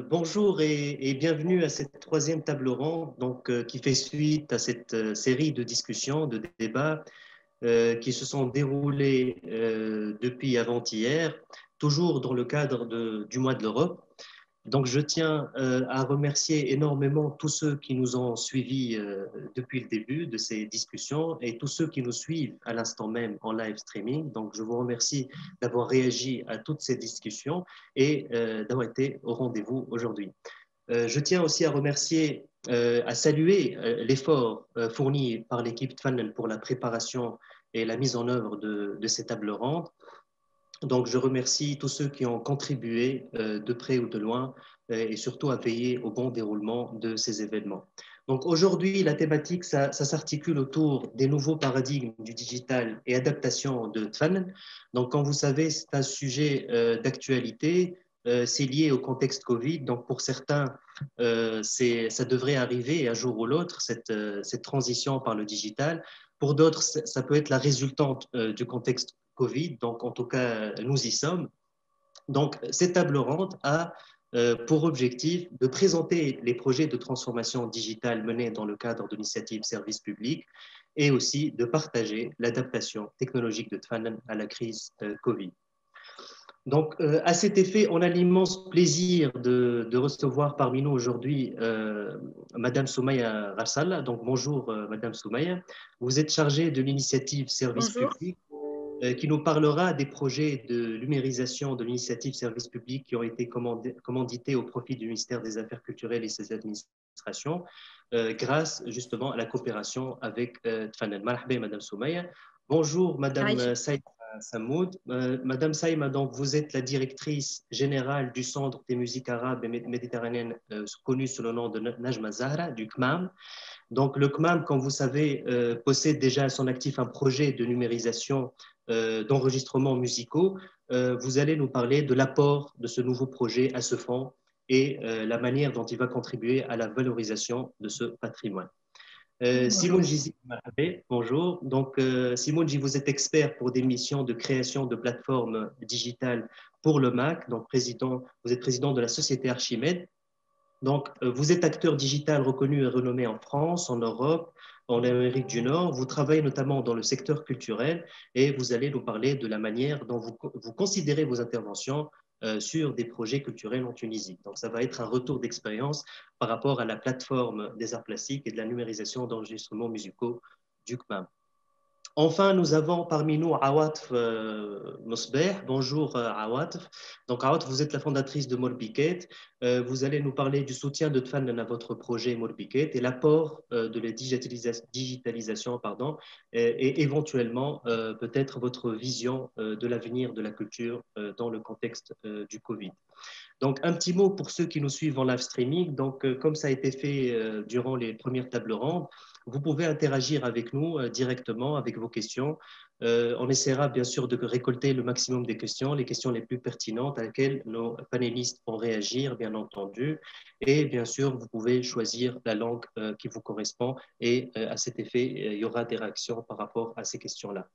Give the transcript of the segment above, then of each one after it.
Bonjour et bienvenue à cette troisième table ronde qui fait suite à cette série de discussions, de débats qui se sont déroulés depuis avant-hier, toujours dans le cadre du mois de l'Europe. Donc, je tiens à remercier énormément tous ceux qui nous ont suivis depuis le début de ces discussions et tous ceux qui nous suivent à l'instant même en live streaming. Donc, je vous remercie d'avoir réagi à toutes ces discussions et d'avoir été au rendez-vous aujourd'hui. Je tiens aussi à remercier, à saluer l'effort fourni par l'équipe Tfannen pour la préparation et la mise en œuvre de ces tables rondes. Donc, je remercie tous ceux qui ont contribué de près ou de loin et surtout à veiller au bon déroulement de ces événements. Donc, aujourd'hui, la thématique, ça s'articule autour des nouveaux paradigmes du digital et adaptation de Tfannen. Donc, comme vous savez, c'est un sujet d'actualité. C'est lié au contexte Covid. Donc, pour certains, ça devrait arriver un jour ou l'autre, cette transition par le digital. Pour d'autres, ça peut être la résultante du contexte Covid. Donc, en tout cas, nous y sommes. Donc, cette table ronde a pour objectif de présenter les projets de transformation digitale menés dans le cadre de l'initiative Service public et aussi de partager l'adaptation technologique de Tfannen à la crise Covid. Donc, à cet effet, on a l'immense plaisir de recevoir parmi nous aujourd'hui Madame Soumaya Rassal. Donc, bonjour Madame Soumaya. Vous êtes chargée de l'initiative Service Bonjour. public qui nous parlera des projets de numérisation de l'initiative Service public qui ont été commandités au profit du ministère des Affaires culturelles et ses administrations grâce justement à la coopération avec Tfannen. Marhaba, Madame Soumaya. Bonjour Madame Saïd Samoud. Madame Saïma, donc vous êtes la directrice générale du Centre des musiques arabes et méditerranéennes connu sous le nom de Najma Zahra, du CMAM. Donc le CMAM, comme vous savez, possède déjà à son actif un projet de numérisation d'enregistrements musicaux. Vous allez nous parler de l'apport de ce nouveau projet à ce fonds et la manière dont il va contribuer à la valorisation de ce patrimoine. Simone Gizi, bonjour. Donc, Simone, vous êtes expert pour des missions de création de plateformes digitales pour le MAC. Donc, vous êtes président de la société Archimède. Donc, vous êtes acteur digital reconnu et renommé en France, en Europe, en Amérique du Nord. Vous travaillez notamment dans le secteur culturel et vous allez nous parler de la manière dont vous considérez vos interventions sur des projets culturels en Tunisie. Donc, ça va être un retour d'expérience par rapport à la plateforme des arts plastiques et de la numérisation d'enregistrements musicaux du CMAM. Enfin, nous avons parmi nous Awatf Mosbeh. Bonjour Awatf. Donc Awatf, vous êtes la fondatrice de Morbiket. Vous allez nous parler du soutien de Tfannen à votre projet Morbiket et l'apport de la digitalisation, et éventuellement peut-être votre vision de l'avenir de la culture dans le contexte du Covid. Donc, un petit mot pour ceux qui nous suivent en live streaming. Donc, comme ça a été fait durant les premières tables rondes, vous pouvez interagir avec nous directement avec vos questions. On essaiera bien sûr de récolter le maximum des questions, les questions les plus pertinentes à laquelle nos panélistes vont réagir, bien entendu. Et bien sûr, vous pouvez choisir la langue qui vous correspond et à cet effet, il y aura des réactions par rapport à ces questions-là.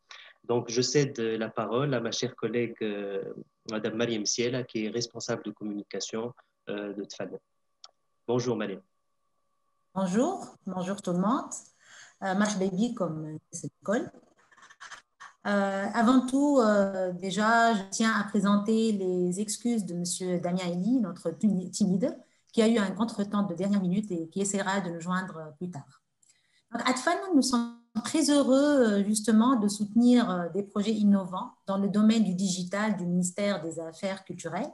Donc, je cède la parole à ma chère collègue Madame Mariam Siela, qui est responsable de communication de Tfannen. Bonjour Mariam. Bonjour tout le monde. Marche Baby comme c'est l'école. Avant tout, déjà, je tiens à présenter les excuses de Monsieur Damien Elie, notre team leader, qui a eu un contretemps de dernière minute et qui essaiera de nous joindre plus tard. Donc, à Tfannen, nous sommes très heureux justement de soutenir des projets innovants dans le domaine du digital du ministère des Affaires culturelles.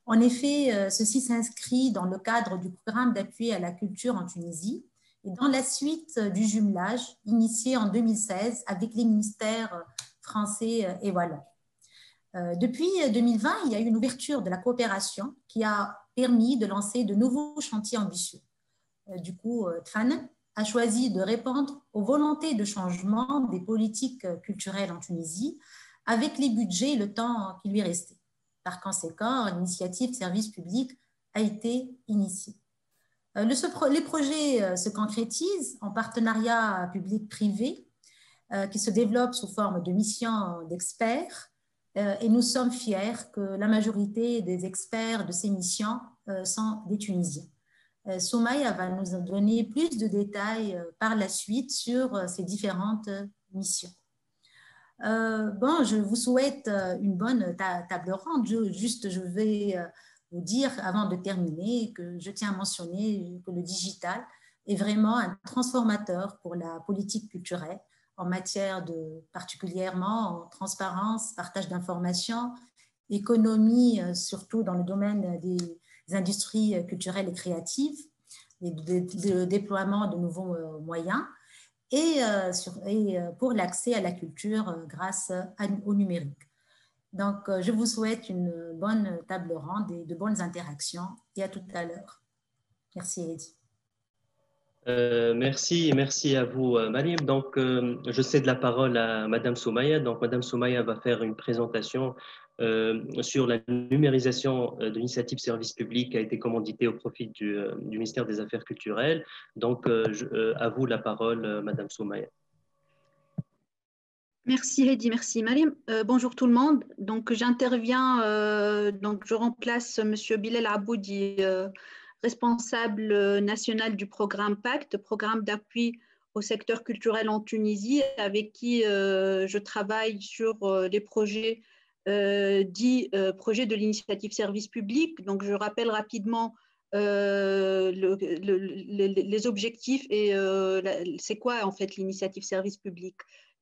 En effet, ceci s'inscrit dans le cadre du programme d'appui à la culture en Tunisie et dans la suite du jumelage initié en 2016 avec les ministères français et wallons. Depuis 2020, il y a eu une ouverture de la coopération qui a permis de lancer de nouveaux chantiers ambitieux. Du coup, Tfannen a choisi de répondre aux volontés de changement des politiques culturelles en Tunisie avec les budgets et le temps qui lui restait. Par conséquent, l'initiative Service public a été initiée. Les projets se concrétisent en partenariat public-privé qui se développe sous forme de missions d'experts Et nous sommes fiers que la majorité des experts de ces missions sont des Tunisiens. Soumaïa va nous donner plus de détails par la suite sur ces différentes missions. Bon, je vous souhaite une bonne table ronde. Je vais vous dire avant de terminer que je tiens à mentionner que le digital est vraiment un transformateur pour la politique culturelle en matière de, particulièrement en transparence, partage d'informations, économie, surtout dans le domaine des industries culturelles et créatives, et de déploiement de nouveaux moyens, et pour l'accès à la culture grâce au numérique. Donc, je vous souhaite une bonne table ronde et de bonnes interactions, et à tout à l'heure. Merci, Heidi. Merci à vous, Mariam. Donc, je cède la parole à Madame Soumaïa. Donc, Madame Soumaïa va faire une présentation sur la numérisation de l'initiative service public qui a été commanditée au profit du ministère des Affaires culturelles. Donc, à vous la parole, Madame Soumaïa. Merci Heidi, merci Mariam. Bonjour tout le monde. Donc, j'interviens, donc je remplace Monsieur Bilal Aboudi, responsable national du programme PACT, programme d'appui au secteur culturel en Tunisie, avec qui je travaille sur les projets dits projets de l'initiative service public. Donc, je rappelle rapidement les objectifs et c'est quoi en fait l'initiative service public.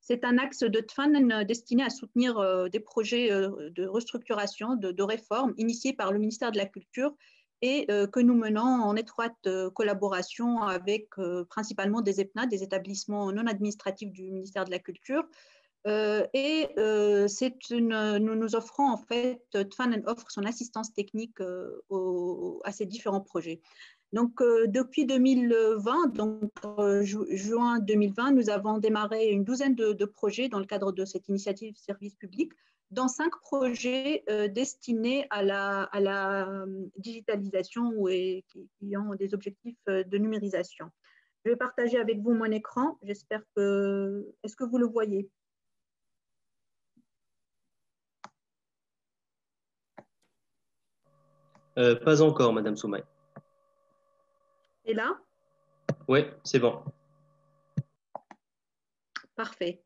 C'est un axe de TFAN destiné à soutenir des projets de restructuration, de réforme initiés par le ministère de la Culture et que nous menons en étroite collaboration avec principalement des EPNA, des établissements non administratifs du ministère de la Culture. Nous nous offrons en fait, TFAN offre son assistance technique à ces différents projets. Donc, depuis 2020, donc juin 2020, nous avons démarré une douzaine de projets dans le cadre de cette initiative service public, dans 5 projets destinés à la digitalisation et qui ont des objectifs de numérisation. Je vais partager avec vous mon écran. J'espère que… Est-ce que vous le voyez? Pas encore, Madame Soumaïa. Et là? Oui, c'est bon. Parfait.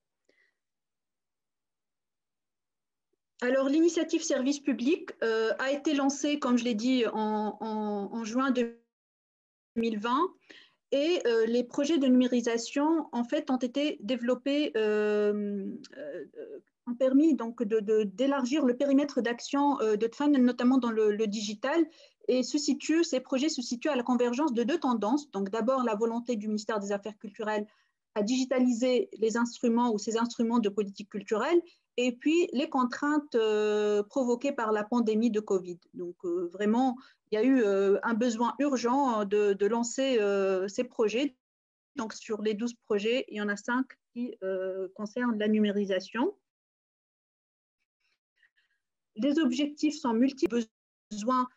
Alors, l'initiative service public a été lancée, comme je l'ai dit, en juin 2020 et les projets de numérisation, en fait, ont été développés, ont permis donc d'élargir le périmètre d'action de TFAN, notamment dans le digital. Et ces projets se situent à la convergence de 2 tendances. Donc, d'abord, la volonté du ministère des Affaires culturelles à digitaliser les instruments ou ces instruments de politique culturelle, et puis les contraintes provoquées par la pandémie de Covid. Donc, vraiment, il y a eu un besoin urgent de lancer ces projets. Donc, sur les 12 projets, il y en a 5 qui concernent la numérisation. Les objectifs sont multiples, besoin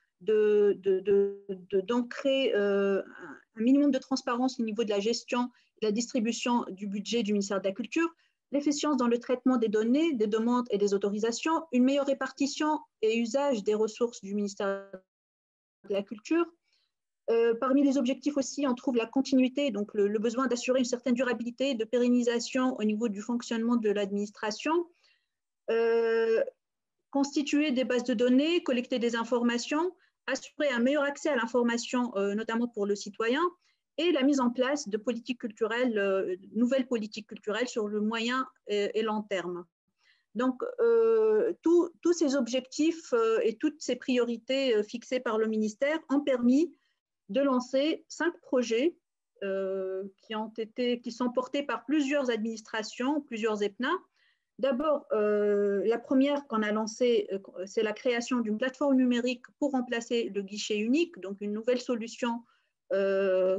d'ancrer un minimum de transparence au niveau de la gestion et la distribution du budget du ministère de la Culture, l'efficience dans le traitement des données, des demandes et des autorisations, une meilleure répartition et usage des ressources du ministère de la Culture. Parmi les objectifs aussi, on trouve la continuité, donc le besoin d'assurer une certaine durabilité, de pérennisation au niveau du fonctionnement de l'administration, constituer des bases de données, collecter des informations, assurer un meilleur accès à l'information, notamment pour le citoyen, et la mise en place de politiques culturelles, nouvelles politiques culturelles sur le moyen et long terme. Donc, tous ces objectifs et toutes ces priorités fixées par le ministère ont permis de lancer 5 projets qui sont portés par plusieurs administrations, plusieurs EPNA. D'abord, la première qu'on a lancée, c'est la création d'une plateforme numérique pour remplacer le guichet unique, donc une nouvelle solution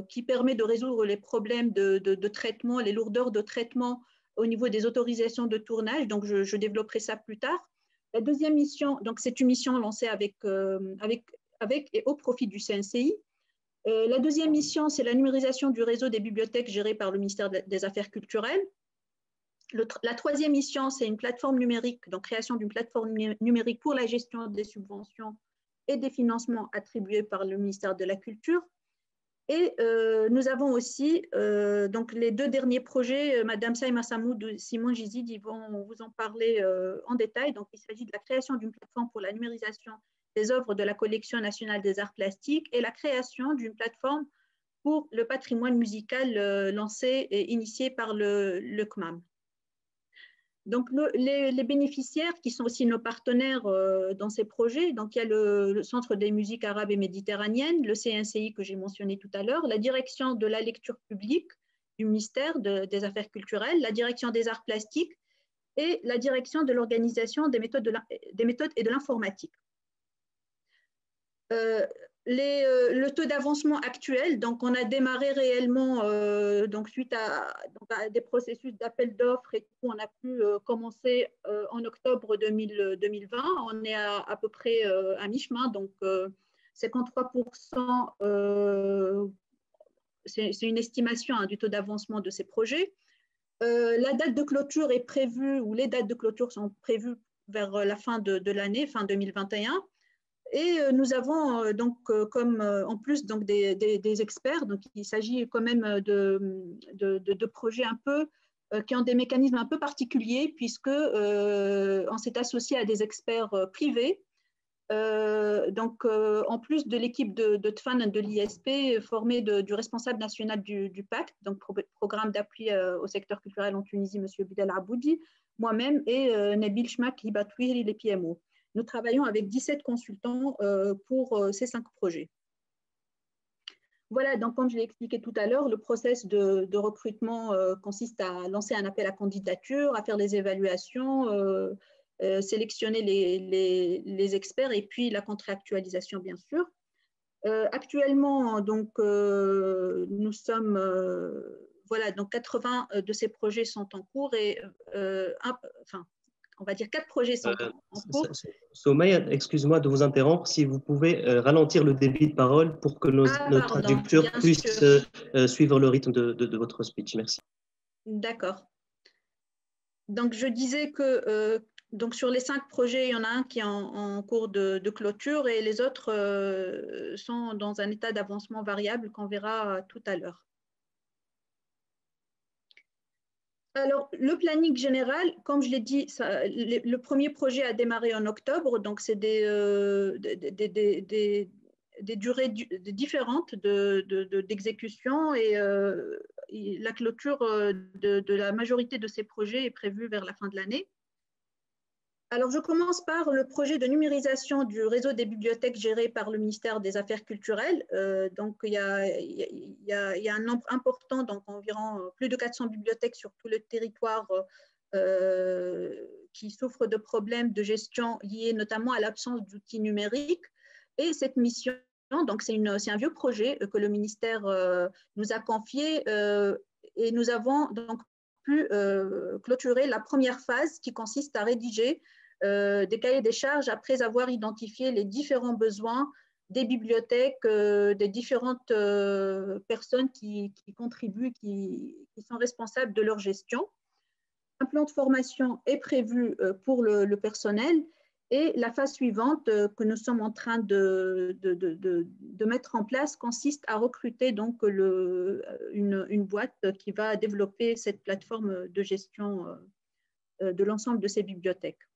qui permet de résoudre les problèmes de traitement, les lourdeurs de traitement au niveau des autorisations de tournage. Donc, je développerai ça plus tard. La deuxième mission, donc c'est une mission lancée avec et au profit du CNCI. La deuxième mission, c'est la numérisation du réseau des bibliothèques gérées par le ministère des Affaires culturelles. La troisième mission, c'est une plateforme numérique, donc création d'une plateforme numérique pour la gestion des subventions et des financements attribués par le ministère de la Culture. Et nous avons aussi donc les deux derniers projets, Madame Saïma Samoud et Simon Gizid, ils vont vous en parler en détail. Donc, il s'agit de la création d'une plateforme pour la numérisation des œuvres de la collection nationale des arts plastiques et la création d'une plateforme pour le patrimoine musical lancé et initié par le CMAM. Donc, les bénéficiaires qui sont aussi nos partenaires dans ces projets, donc il y a le Centre des musiques arabes et méditerranéennes, le CNCI que j'ai mentionné tout à l'heure, la direction de la lecture publique du ministère des Affaires culturelles, la direction des arts plastiques et la direction de l'organisation des méthodes et de l'informatique. Le taux d'avancement actuel, donc on a démarré réellement donc suite à des processus d'appel d'offres et tout, on a pu commencer en octobre 2020. On est à peu près à mi-chemin, donc 53%, c'est une estimation du taux d'avancement de ces projets. La date de clôture est prévue, ou les dates de clôture sont prévues vers la fin de l'année, fin 2021. Et nous avons donc, comme en plus donc des experts, donc il s'agit quand même de projets un peu qui ont des mécanismes un peu particuliers, puisque on s'est associé à des experts privés. Donc, en plus de l'équipe de TFAN et de l'ISP formée du responsable national du pacte, donc programme d'appui au secteur culturel en Tunisie, M. Bidel Aboudi, moi-même et Nabil Chmak Libatouiri, les PMO. Nous travaillons avec 17 consultants pour ces 5 projets. Voilà, donc comme je l'ai expliqué tout à l'heure, le process de recrutement consiste à lancer un appel à candidature, à faire les évaluations, sélectionner les experts et puis la contractualisation, bien sûr. Actuellement, donc, nous sommes, voilà, donc 80 de ces projets sont en cours et on va dire 4 projets sont en cours. Soumaïa, excuse-moi de vous interrompre. Si vous pouvez ralentir le débit de parole pour que nos traducteurs puissent suivre le rythme de votre speech. Merci. D'accord. Donc, je disais que donc sur les 5 projets, il y en a un qui est en cours de clôture et les autres sont dans un état d'avancement variable qu'on verra tout à l'heure. Alors, le planning général, comme je l'ai dit, le premier projet a démarré en octobre, donc c'est des durées différentes d'exécution et la clôture de la majorité de ces projets est prévue vers la fin de l'année. Alors, je commence par le projet de numérisation du réseau des bibliothèques géré par le ministère des Affaires culturelles. Donc, il y a un nombre important, donc environ plus de 400 bibliothèques sur tout le territoire qui souffrent de problèmes de gestion liés notamment à l'absence d'outils numériques. Et cette mission, donc c'est un vieux projet que le ministère nous a confié et nous avons donc pu clôturer la première phase qui consiste à rédiger des cahiers des charges après avoir identifié les différents besoins des bibliothèques, des différentes personnes qui contribuent, qui sont responsables de leur gestion. Un plan de formation est prévu pour le personnel et la phase suivante que nous sommes en train de mettre en place consiste à recruter donc une boîte qui va développer cette plateforme de gestion de l'ensemble de ces bibliothèques.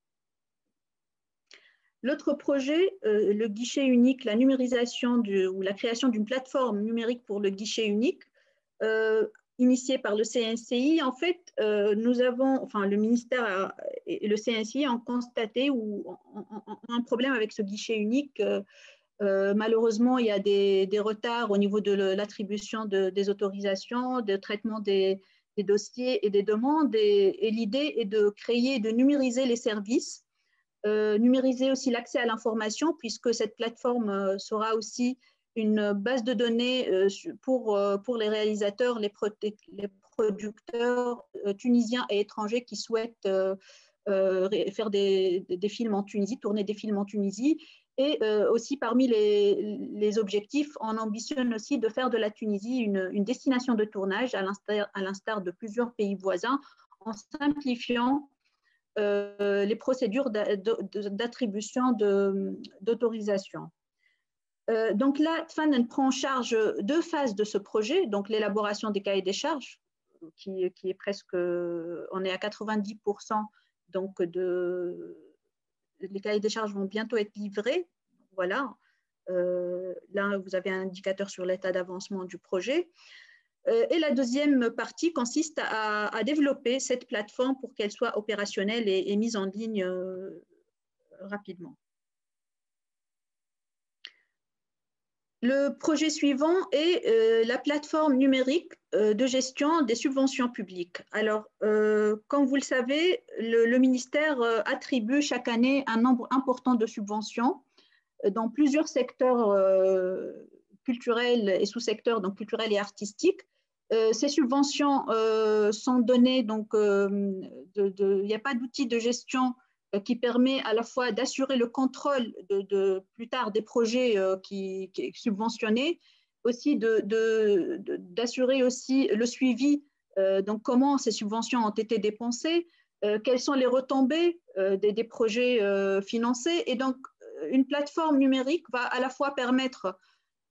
L'autre projet, le guichet unique, la numérisation ou la création d'une plateforme numérique pour le guichet unique, initié par le CNCI, en fait, le ministère et le CNCI ont constaté un problème avec ce guichet unique. Malheureusement, il y a des retards au niveau de l'attribution des autorisations, de traitement des dossiers et des demandes. Et l'idée est de créer, de numériser les services, numériser aussi l'accès à l'information, puisque cette plateforme sera aussi une base de données pour les réalisateurs, les producteurs tunisiens et étrangers qui souhaitent faire des films en Tunisie, tourner des films en Tunisie. Et aussi parmi les objectifs, on ambitionne aussi de faire de la Tunisie une destination de tournage, à l'instar de plusieurs pays voisins, simplifiant les procédures d'attribution d'autorisation. Donc là, TFAN prend en charge 2 phases de ce projet, donc l'élaboration des cahiers des charges, qui est presque, on est à 90%, donc les cahiers des charges vont bientôt être livrés. Voilà, là vous avez un indicateur sur l'état d'avancement du projet. Et la deuxième partie consiste à développer cette plateforme pour qu'elle soit opérationnelle et mise en ligne rapidement. Le projet suivant est la plateforme numérique de gestion des subventions publiques. Alors, comme vous le savez, le ministère attribue chaque année un nombre important de subventions dans plusieurs secteurs culturels et sous-secteurs, donc culturels et artistiques. Ces subventions sont données, donc il n'y a pas d'outil de gestion qui permet à la fois d'assurer le contrôle plus tard des projets qui subventionnés, aussi d'assurer aussi le suivi, donc comment ces subventions ont été dépensées, quelles sont les retombées des projets financés. Et donc, une plateforme numérique va à la fois permettre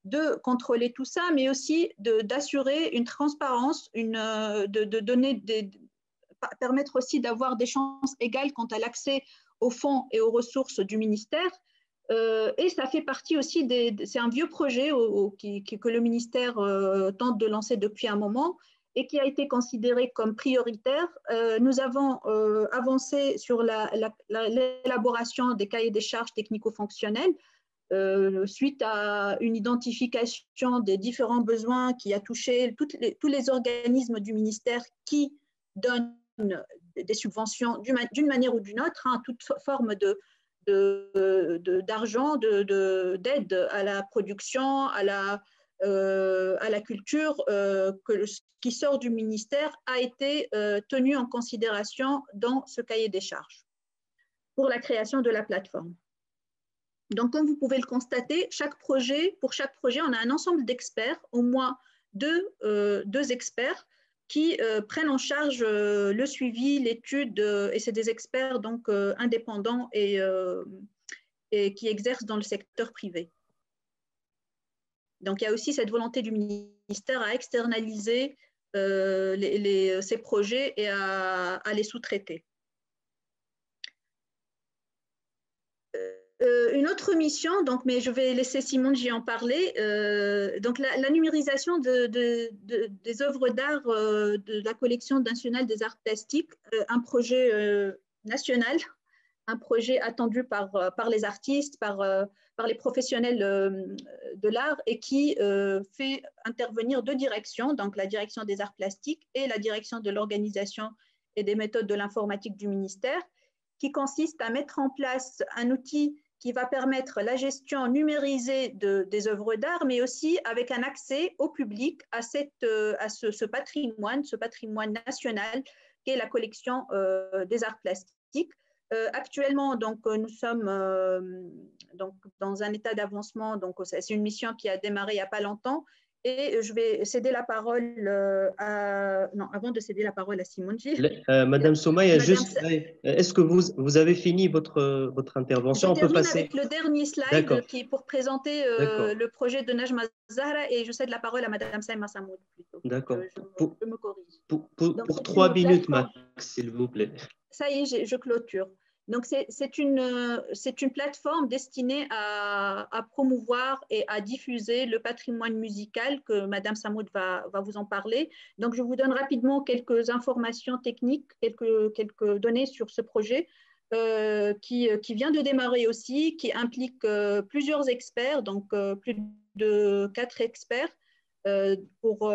de contrôler tout ça, mais aussi d'assurer une transparence, permettre aussi d'avoir des chances égales quant à l'accès aux fonds et aux ressources du ministère. Et ça fait partie aussi c'est un vieux projet que le ministère tente de lancer depuis un moment et qui a été considéré comme prioritaire. Nous avons avancé sur l'élaboration des cahiers des charges technico-fonctionnels suite à une identification des différents besoins qui a touché tous les organismes du ministère qui donnent des subventions d'une manière ou d'une autre, hein, toute forme d'argent, d'aide à la production, à la culture qui sort du ministère a été tenu en considération dans ce cahier des charges pour la création de la plateforme. Donc, comme vous pouvez le constater, pour chaque projet, on a un ensemble d'experts, au moins deux experts qui prennent en charge le suivi, l'étude, et c'est des experts donc indépendants et qui exercent dans le secteur privé. Donc, il y a aussi cette volonté du ministère à externaliser ces projets et à les sous-traiter. Une autre mission, donc, mais je vais laisser Simone J en parler, donc la numérisation des œuvres d'art de la collection nationale des arts plastiques, un projet national, un projet attendu par les artistes, par les professionnels de l'art et qui fait intervenir 2 directions, donc la direction des arts plastiques et la direction de l'organisation et des méthodes de l'informatique du ministère, qui consiste à mettre en place un outil qui va permettre la gestion numérisée des œuvres d'art, mais aussi avec un accès au public à ce patrimoine national qu'est la collection des arts plastiques. Actuellement, donc, nous sommes donc, dans un état d'avancement, donc c'est une mission qui a démarré il n'y a pas longtemps, et je vais céder la parole avant de céder la parole à Simone J. Madame Soumaya, juste, est-ce que vous avez fini votre intervention? Je termine avec le dernier slide qui est pour présenter le projet de Najma Zahra et je cède la parole à Madame Saïma Samoud plutôt. D'accord. Je me corrige. Pour 3 minutes max, s'il vous plaît. Ça y est, je clôture. Donc, c'est une plateforme destinée à promouvoir et à diffuser le patrimoine musical que Madame Samoud va vous en parler. Donc, je vous donne rapidement quelques informations techniques, quelques données sur ce projet qui vient de démarrer aussi, qui implique plusieurs experts, donc plus de 4 experts pour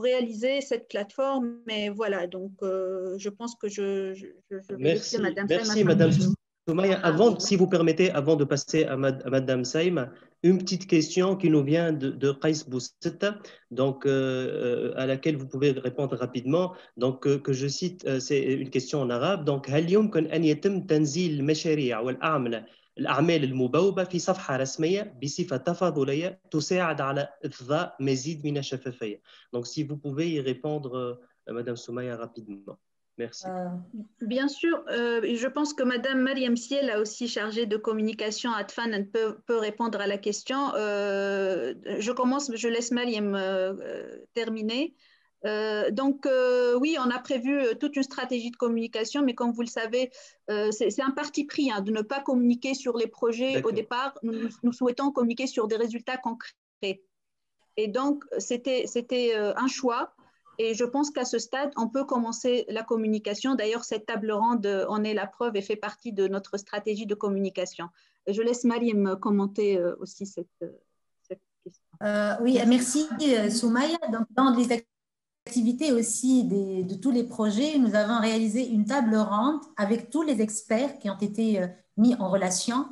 réaliser cette plateforme. Mais voilà, donc je pense que je vais laisser Madame Saïma. Merci, Madame Soumaya. Si vous permettez, avant de passer à Madame Saïma, une petite question qui nous vient de Qais Boussetta, donc à laquelle vous pouvez répondre rapidement. Donc que je cite, c'est une question en arabe. Donc, هل يمكن أن يتم تنزيل المشاريع الأعمال المبوبة في صفحة رسمية بصفة تفاضلية تساعد على إفضاء مزيد من الشفافية. Donc, si vous pouvez y répondre, Madame Soumaya, rapidement. Merci. Bien sûr, je pense que Madame Mariam Siel, a aussi chargée de communication à Tfan, peut répondre à la question. Je commence, je laisse Mariam terminer. Oui, on a prévu toute une stratégie de communication, mais comme vous le savez, c'est un parti pris de ne pas communiquer sur les projets au départ. Nous souhaitons communiquer sur des résultats concrets. Et donc, c'était un choix. Et je pense qu'à ce stade, on peut commencer la communication. D'ailleurs, cette table ronde en est la preuve et fait partie de notre stratégie de communication. Je laisse Mariam commenter aussi cette question. Oui, merci Soumaya. Donc, dans les activités aussi de tous les projets, nous avons réalisé une table ronde avec tous les experts qui ont été mis en relation.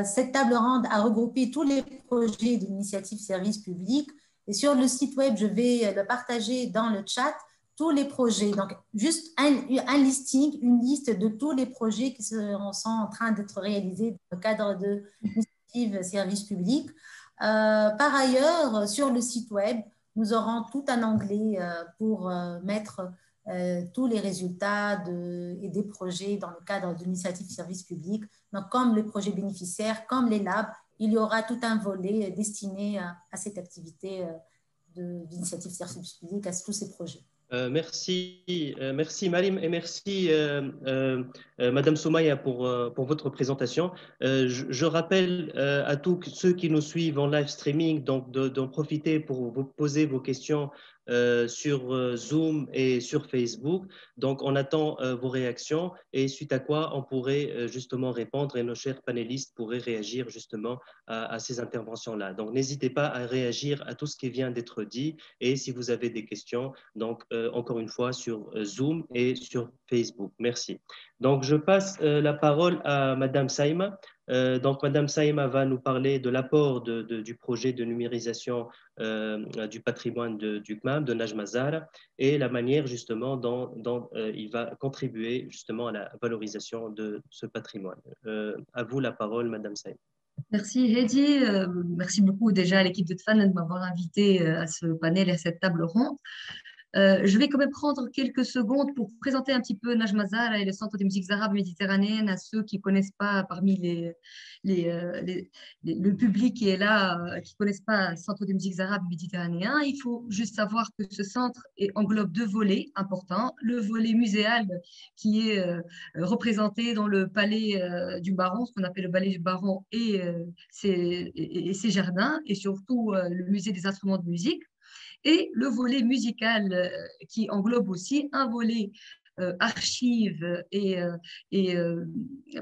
Cette table ronde a regroupé tous les projets de l'initiative service public. Et sur le site web, je vais le partager dans le chat, tous les projets. Donc, juste un listing, une liste de tous les projets qui sont en train d'être réalisés dans le cadre de l'initiative service public. Par ailleurs, sur le site web, nous aurons tout un onglet pour mettre tous les résultats et des projets dans le cadre de l'initiative service public. Donc, comme les projets bénéficiaires, comme les labs, il y aura tout un volet destiné à cette activité d'initiative service public, à tous ces projets. Merci Marim et merci Madame Soumaya pour votre présentation. Je rappelle à tous ceux qui nous suivent en live streaming donc d'en profiter pour vous poser vos questions sur Zoom et sur Facebook. Donc on attend vos réactions et suite à quoi on pourrait justement répondre et nos chers panélistes pourraient réagir justement à ces interventions-là. Donc n'hésitez pas à réagir à tout ce qui vient d'être dit et si vous avez des questions, donc encore une fois sur Zoom et sur Facebook. Merci. Donc, je passe la parole à Madame Saïma. Donc, Madame Saïma va nous parler de l'apport du projet de numérisation du patrimoine du CMAM, de Najm Azara, et la manière justement dont il va contribuer justement à la valorisation de ce patrimoine. À vous la parole, Madame Saïma. Merci Heidi, merci beaucoup déjà à l'équipe de Tfan de m'avoir invité à ce panel et à cette table ronde. Je vais quand même prendre quelques secondes pour présenter un petit peu Najm Azara et le Centre des musiques arabes méditerranéennes à ceux qui ne connaissent pas parmi le public qui est là, qui ne connaissent pas le Centre des musiques arabes méditerranéens. Il faut juste savoir que ce centre englobe deux volets importants. Le volet muséal qui est représenté dans le palais du Baron, ce qu'on appelle le palais du Baron et ses jardins, et surtout le musée des instruments de musique. Et le volet musical qui englobe aussi un volet archives et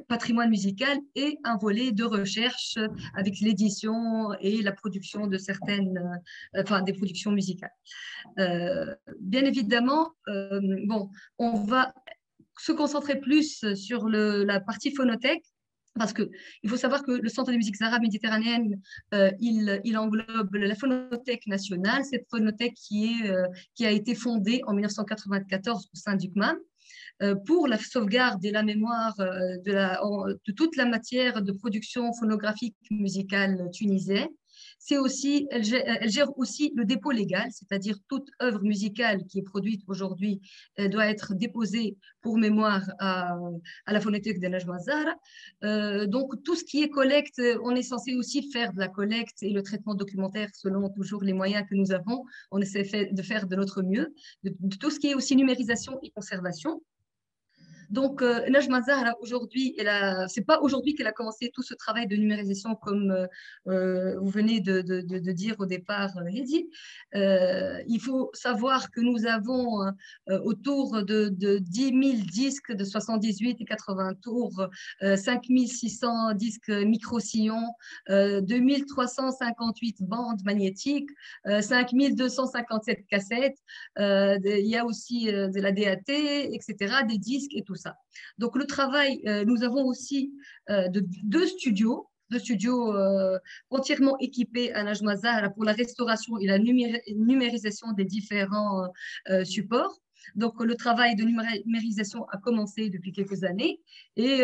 patrimoine musical et un volet de recherche avec l'édition et la production de certaines, des productions musicales. Bien évidemment, on va se concentrer plus sur la partie phonothèque. Parce qu'il faut savoir que le Centre des musiques arabes méditerranéennes, il englobe la Phonothèque nationale, cette phonothèque qui a été fondée en 1994 au sein du CMAM pour la sauvegarde et la mémoire de toute la matière de production phonographique musicale tunisienne. Elle gère aussi le dépôt légal, c'est-à-dire toute œuvre musicale qui est produite aujourd'hui doit être déposée pour mémoire à la phonothèque de Najm Azara. Donc tout ce qui est collecte, on est censé aussi faire de la collecte et le traitement documentaire selon toujours les moyens que nous avons. On essaie de faire de notre mieux, de tout ce qui est aussi numérisation et conservation. Donc, Najm Azara, aujourd'hui, c'est pas aujourd'hui qu'elle a commencé tout ce travail de numérisation comme vous venez de dire au départ, Heidi. Il faut savoir que nous avons autour de 10 000 disques de 78 et 80 tours, 5 600 disques micro-sillons, 2 358 bandes magnétiques, 5 257 cassettes. Il y a aussi de la DAT, etc., des disques et tout ça. Donc, le travail, nous avons aussi deux studios entièrement équipés à Najm Azara pour la restauration et la numérisation des différents supports. Donc, le travail de numérisation a commencé depuis quelques années et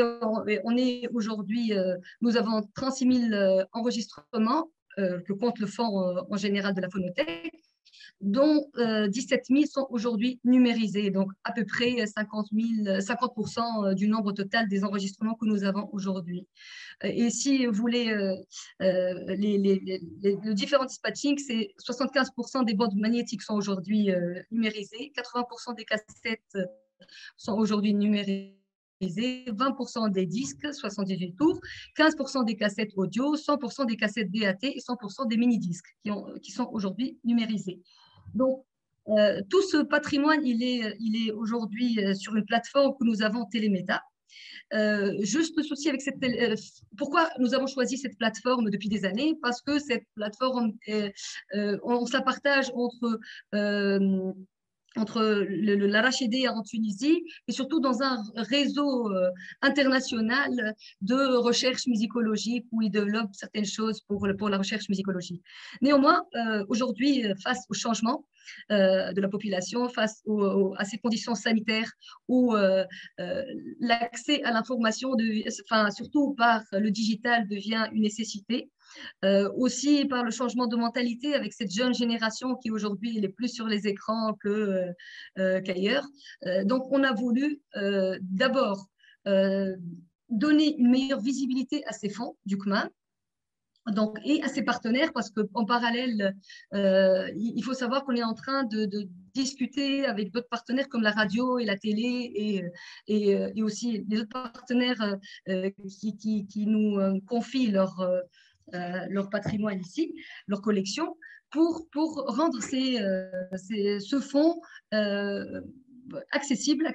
on est aujourd'hui, nous avons 36 000 enregistrements que compte le fonds en général de la phonothèque. dont 17 000 sont aujourd'hui numérisés, donc à peu près 50% du nombre total des enregistrements que nous avons aujourd'hui. Et si vous voulez, le différent dispatching, c'est 75% des bandes magnétiques sont aujourd'hui numérisées, 80% des cassettes sont aujourd'hui numérisées, 20% des disques, 78 tours, 15% des cassettes audio, 100% des cassettes DAT et 100% des mini-disques qui sont aujourd'hui numérisés. Donc, tout ce patrimoine, il est aujourd'hui sur une plateforme que nous avons, Téléméta. Juste le souci avec cette… pourquoi nous avons choisi cette plateforme depuis des années? Parce que cette plateforme, on se la partage entre l'Arachidé en Tunisie et surtout dans un réseau international de recherche musicologique où ils développent certaines choses pour la recherche musicologique. Néanmoins, aujourd'hui, face au changement de la population, face à ces conditions sanitaires où l'accès à l'information, surtout par le digital, devient une nécessité, aussi par le changement de mentalité avec cette jeune génération qui aujourd'hui est plus sur les écrans qu'ailleurs. Donc, on a voulu d'abord donner une meilleure visibilité à ces fonds du CMA, donc, et à ses partenaires, parce qu'en parallèle, il faut savoir qu'on est en train de discuter avec d'autres partenaires comme la radio et la télé et aussi les autres partenaires qui nous confient leur patrimoine ici, leur collection, pour rendre ce fonds accessible à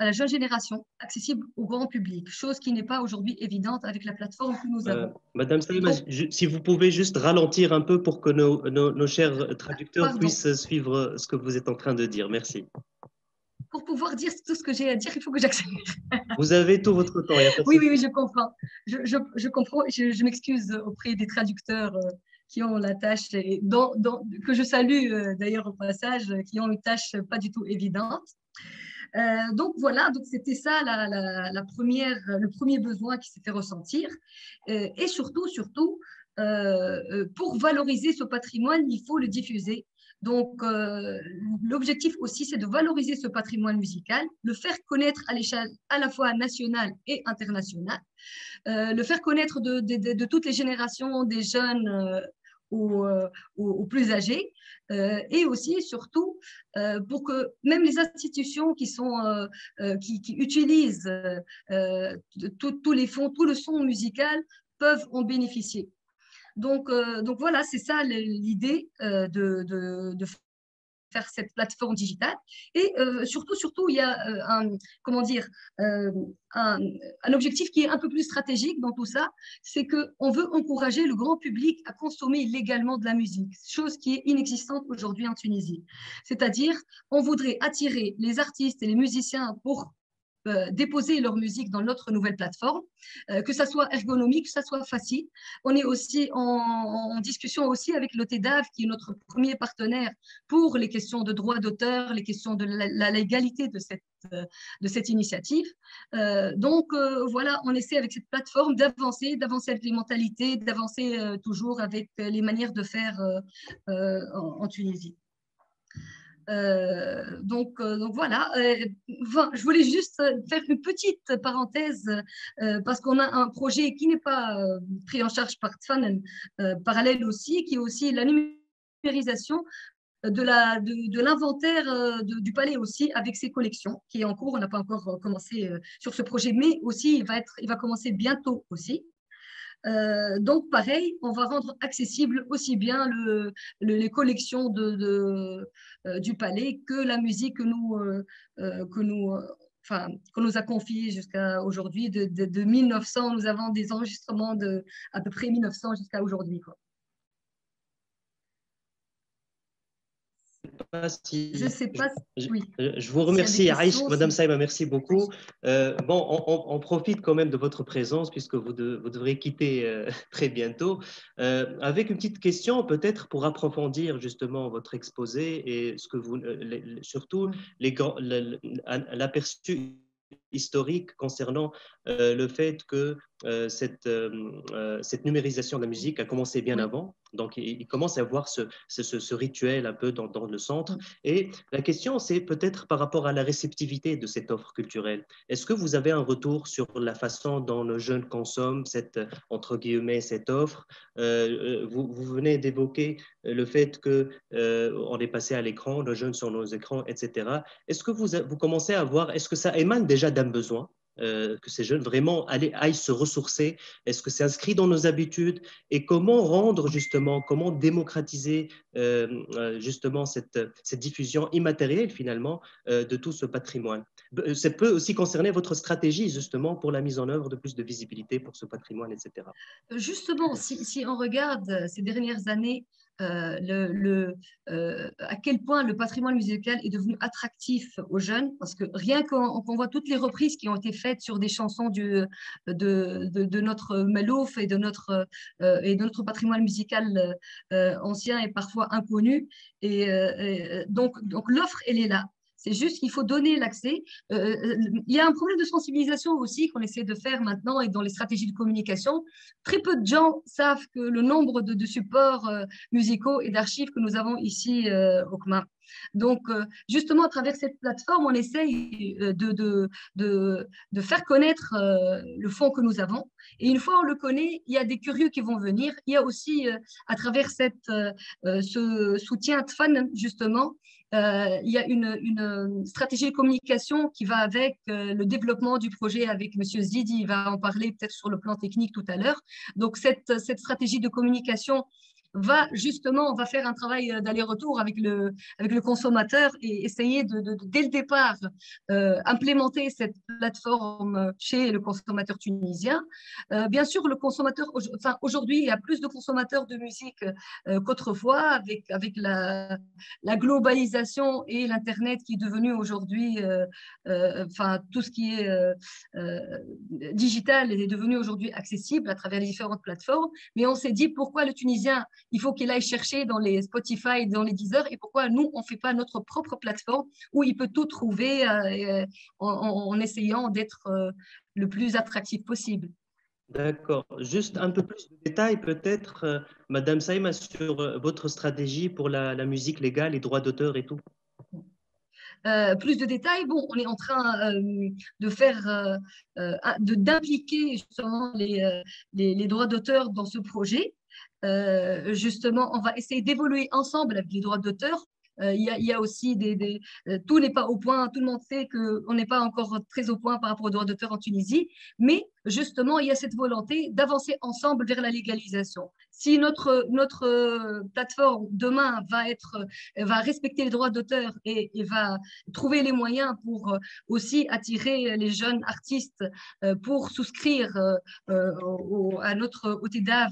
la jeune génération, accessible au grand public, chose qui n'est pas aujourd'hui évidente avec la plateforme que nous avons. Madame Saïma, si vous pouvez juste ralentir un peu pour que nos chers traducteurs puissent suivre ce que vous êtes en train de dire. Merci. Pour pouvoir dire tout ce que j'ai à dire, il faut que j'accélère. Vous avez tout votre temps. Oui, je comprends. Je comprends. Je m'excuse auprès des traducteurs qui ont la tâche, que je salue d'ailleurs au passage, qui ont une tâche pas du tout évidente. Donc voilà, donc c'était ça le premier besoin qui s'est fait ressentir. Et surtout, pour valoriser ce patrimoine, il faut le diffuser. Donc, l'objectif aussi, c'est de valoriser ce patrimoine musical, le faire connaître à l'échelle à la fois nationale et internationale, le faire connaître de toutes les générations, des jeunes aux plus âgés, et aussi, surtout, pour que même les institutions qui utilisent tous les fonds, tout le son musical, peuvent en bénéficier. Donc voilà, c'est ça l'idée de faire cette plateforme digitale. Et surtout, il y a un objectif qui est un peu plus stratégique dans tout ça, c'est qu'on veut encourager le grand public à consommer légalement de la musique, chose qui est inexistante aujourd'hui en Tunisie. C'est-à-dire, on voudrait attirer les artistes et les musiciens pour déposer leur musique dans notre nouvelle plateforme, que ça soit ergonomique, que ça soit facile. On est aussi en discussion aussi avec le TEDAV, qui est notre premier partenaire pour les questions de droit d'auteur, les questions de la légalité de cette initiative. Donc, voilà, on essaie avec cette plateforme d'avancer avec les mentalités, d'avancer toujours avec les manières de faire en Tunisie. Donc voilà, je voulais juste faire une petite parenthèse parce qu'on a un projet qui n'est pas pris en charge par Tfanen, parallèle aussi, qui est aussi la numérisation de l'inventaire du palais aussi avec ses collections, qui est en cours. On n'a pas encore commencé sur ce projet, mais aussi il va commencer bientôt aussi. Donc, pareil, on va rendre accessible aussi bien les collections du palais que la musique qu'on nous a confiée jusqu'à aujourd'hui. De 1900, nous avons des enregistrements à peu près 1900 jusqu'à aujourd'hui, quoi. Je sais pas si, oui. Je vous remercie, Aïch, Madame Saïma, merci beaucoup. On profite quand même de votre présence puisque vous devrez quitter très bientôt. Avec une petite question peut-être pour approfondir justement votre exposé et ce que surtout l'aperçu historique concernant le fait que cette numérisation de la musique a commencé bien avant. Donc, il commence à y avoir ce rituel un peu dans le centre. Et la question, c'est peut-être par rapport à la réceptivité de cette offre culturelle. Est-ce que vous avez un retour sur la façon dont nos jeunes consomment entre guillemets, cette offre? Vous venez d'évoquer le fait qu'on est passé à l'écran, nos jeunes sur nos écrans, etc. Est-ce que vous commencez à voir, est-ce que ça émane déjà d'un besoin? Que ces jeunes vraiment aillent se ressourcer? Est-ce que c'est inscrit dans nos habitudes? Et comment rendre justement, comment démocratiser justement cette diffusion immatérielle finalement de tout ce patrimoine? Ça peut aussi concerner votre stratégie justement pour la mise en œuvre de plus de visibilité pour ce patrimoine, etc. Justement, si on regarde ces dernières années, à quel point le patrimoine musical est devenu attractif aux jeunes, parce que rien qu'on voit toutes les reprises qui ont été faites sur des chansons de notre Malouf et de notre patrimoine musical ancien et parfois inconnu. Donc l'offre, elle est là. C'est juste qu'il faut donner l'accès. Il y a un problème de sensibilisation aussi qu'on essaie de faire maintenant et dans les stratégies de communication. Très peu de gens savent que le nombre de supports musicaux et d'archives que nous avons ici au CMA. Donc, justement, à travers cette plateforme, on essaye de faire connaître le fonds que nous avons. Et une fois on le connaît, il y a des curieux qui vont venir. Il y a aussi, à travers ce soutien TFAN, justement, il y a une stratégie de communication qui va avec le développement du projet avec M. Zidi. Il va en parler peut-être sur le plan technique tout à l'heure. Donc, cette stratégie de communication on va faire un travail d'aller-retour avec le consommateur et essayer dès le départ, implémenter cette plateforme chez le consommateur tunisien. Bien sûr, le consommateur, aujourd'hui, il y a plus de consommateurs de musique qu'autrefois, avec la globalisation et l'Internet qui est devenu aujourd'hui, tout ce qui est digital est devenu aujourd'hui accessible à travers les différentes plateformes. Mais on s'est dit, pourquoi le Tunisien il faut qu'il aille chercher dans les Spotify, dans les Deezer, et pourquoi nous, on ne fait pas notre propre plateforme où il peut tout trouver en essayant d'être le plus attractif possible. D'accord. Juste un peu plus de détails peut-être, Madame Saïma, sur votre stratégie pour la musique légale, les droits d'auteur et tout. Plus de détails, bon, on est en train d'impliquer justement les droits d'auteur dans ce projet. Justement, on va essayer d'évoluer ensemble avec les droits d'auteur. Il y a aussi tout n'est pas au point, tout le monde sait qu'on n'est pas encore très au point par rapport aux droits d'auteur en Tunisie, mais justement, il y a cette volonté d'avancer ensemble vers la légalisation. Si notre plateforme demain va respecter les droits d'auteur et va trouver les moyens pour aussi attirer les jeunes artistes pour souscrire à notre OTDAV,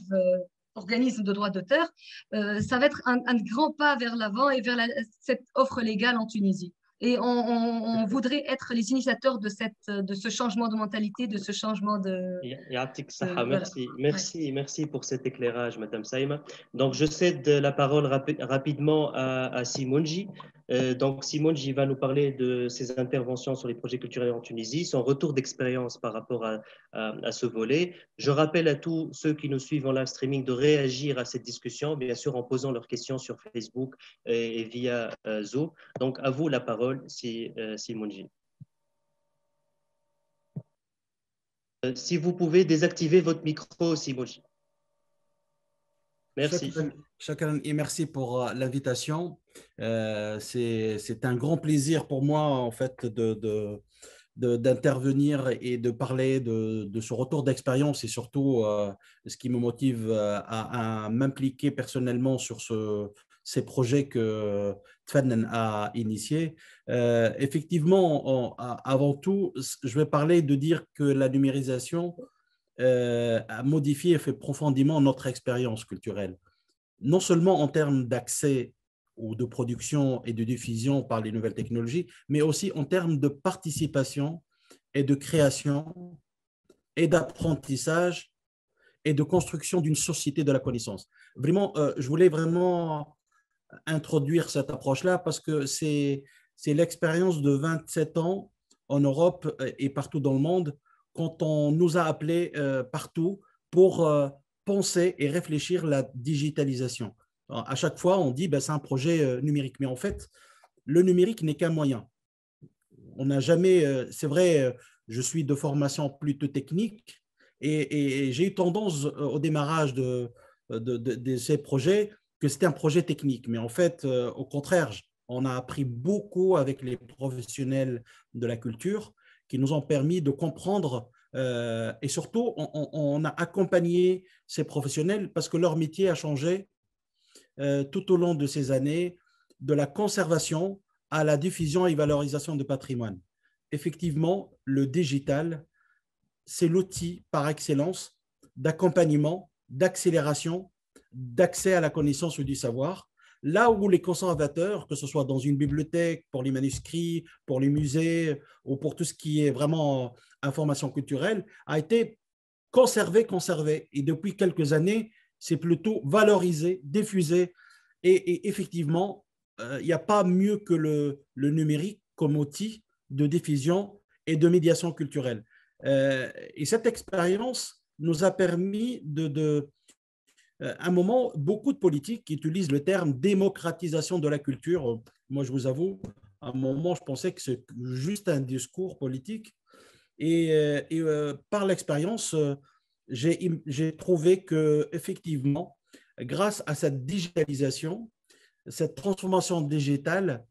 organisme de droits d'auteur, ça va être un grand pas vers l'avant et vers cette offre légale en Tunisie. Et on voudrait être les initiateurs de ce changement de mentalité, de ce changement Merci pour cet éclairage, Madame Saïma. Donc, je cède la parole rapidement à Simonji. Donc, Simonji va nous parler de ses interventions sur les projets culturels en Tunisie, son retour d'expérience par rapport à ce volet. Je rappelle à tous ceux qui nous suivent en live streaming de réagir à cette discussion, bien sûr en posant leurs questions sur Facebook et via Zoom. Donc, à vous la parole, Simonji. Si vous pouvez désactiver votre micro, Simonji. Merci. Chacun, et merci pour l'invitation. C'est un grand plaisir pour moi, en fait, d'intervenir et de parler de ce retour d'expérience et surtout ce qui me motive à m'impliquer personnellement sur ces projets que TFAN a initiés. Effectivement, avant tout, je vais parler de dire que la numérisation a modifié et fait profondément notre expérience culturelle, non seulement en termes d'accès ou de production et de diffusion par les nouvelles technologies, mais aussi en termes de participation et de création et d'apprentissage et de construction d'une société de la connaissance. Vraiment, je voulais vraiment introduire cette approche-là parce que c'est l'expérience de 27 ans en Europe et partout dans le monde quand on nous a appelés partout pour penser et réfléchir la digitalisation. Alors, à chaque fois, on dit c'est un projet numérique, mais en fait, le numérique n'est qu'un moyen. On n'a jamais, c'est vrai, je suis de formation plutôt technique et j'ai eu tendance au démarrage de ces projets que c'était un projet technique. Mais en fait, au contraire, on a appris beaucoup avec les professionnels de la culture qui nous ont permis de comprendre et surtout, on a accompagné ces professionnels parce que leur métier a changé tout au long de ces années, de la conservation à la diffusion et valorisation de patrimoine. Effectivement, le digital, c'est l'outil par excellence d'accompagnement, d'accélération, d'accès à la connaissance ou du savoir. Là où les conservateurs, que ce soit dans une bibliothèque, pour les manuscrits, pour les musées ou pour tout ce qui est vraiment information culturelle, a été conservé. Et depuis quelques années, c'est plutôt valorisé, diffusé. Et effectivement, il n'y a pas mieux que le numérique comme outil de diffusion et de médiation culturelle. Et cette expérience nous a permis à un moment, beaucoup de politiques utilisent le terme démocratisation de la culture. Moi, je vous avoue, à un moment, je pensais que c'est juste un discours politique. Et par l'expérience, j'ai trouvé qu'effectivement, grâce à cette digitalisation, cette transformation digitale,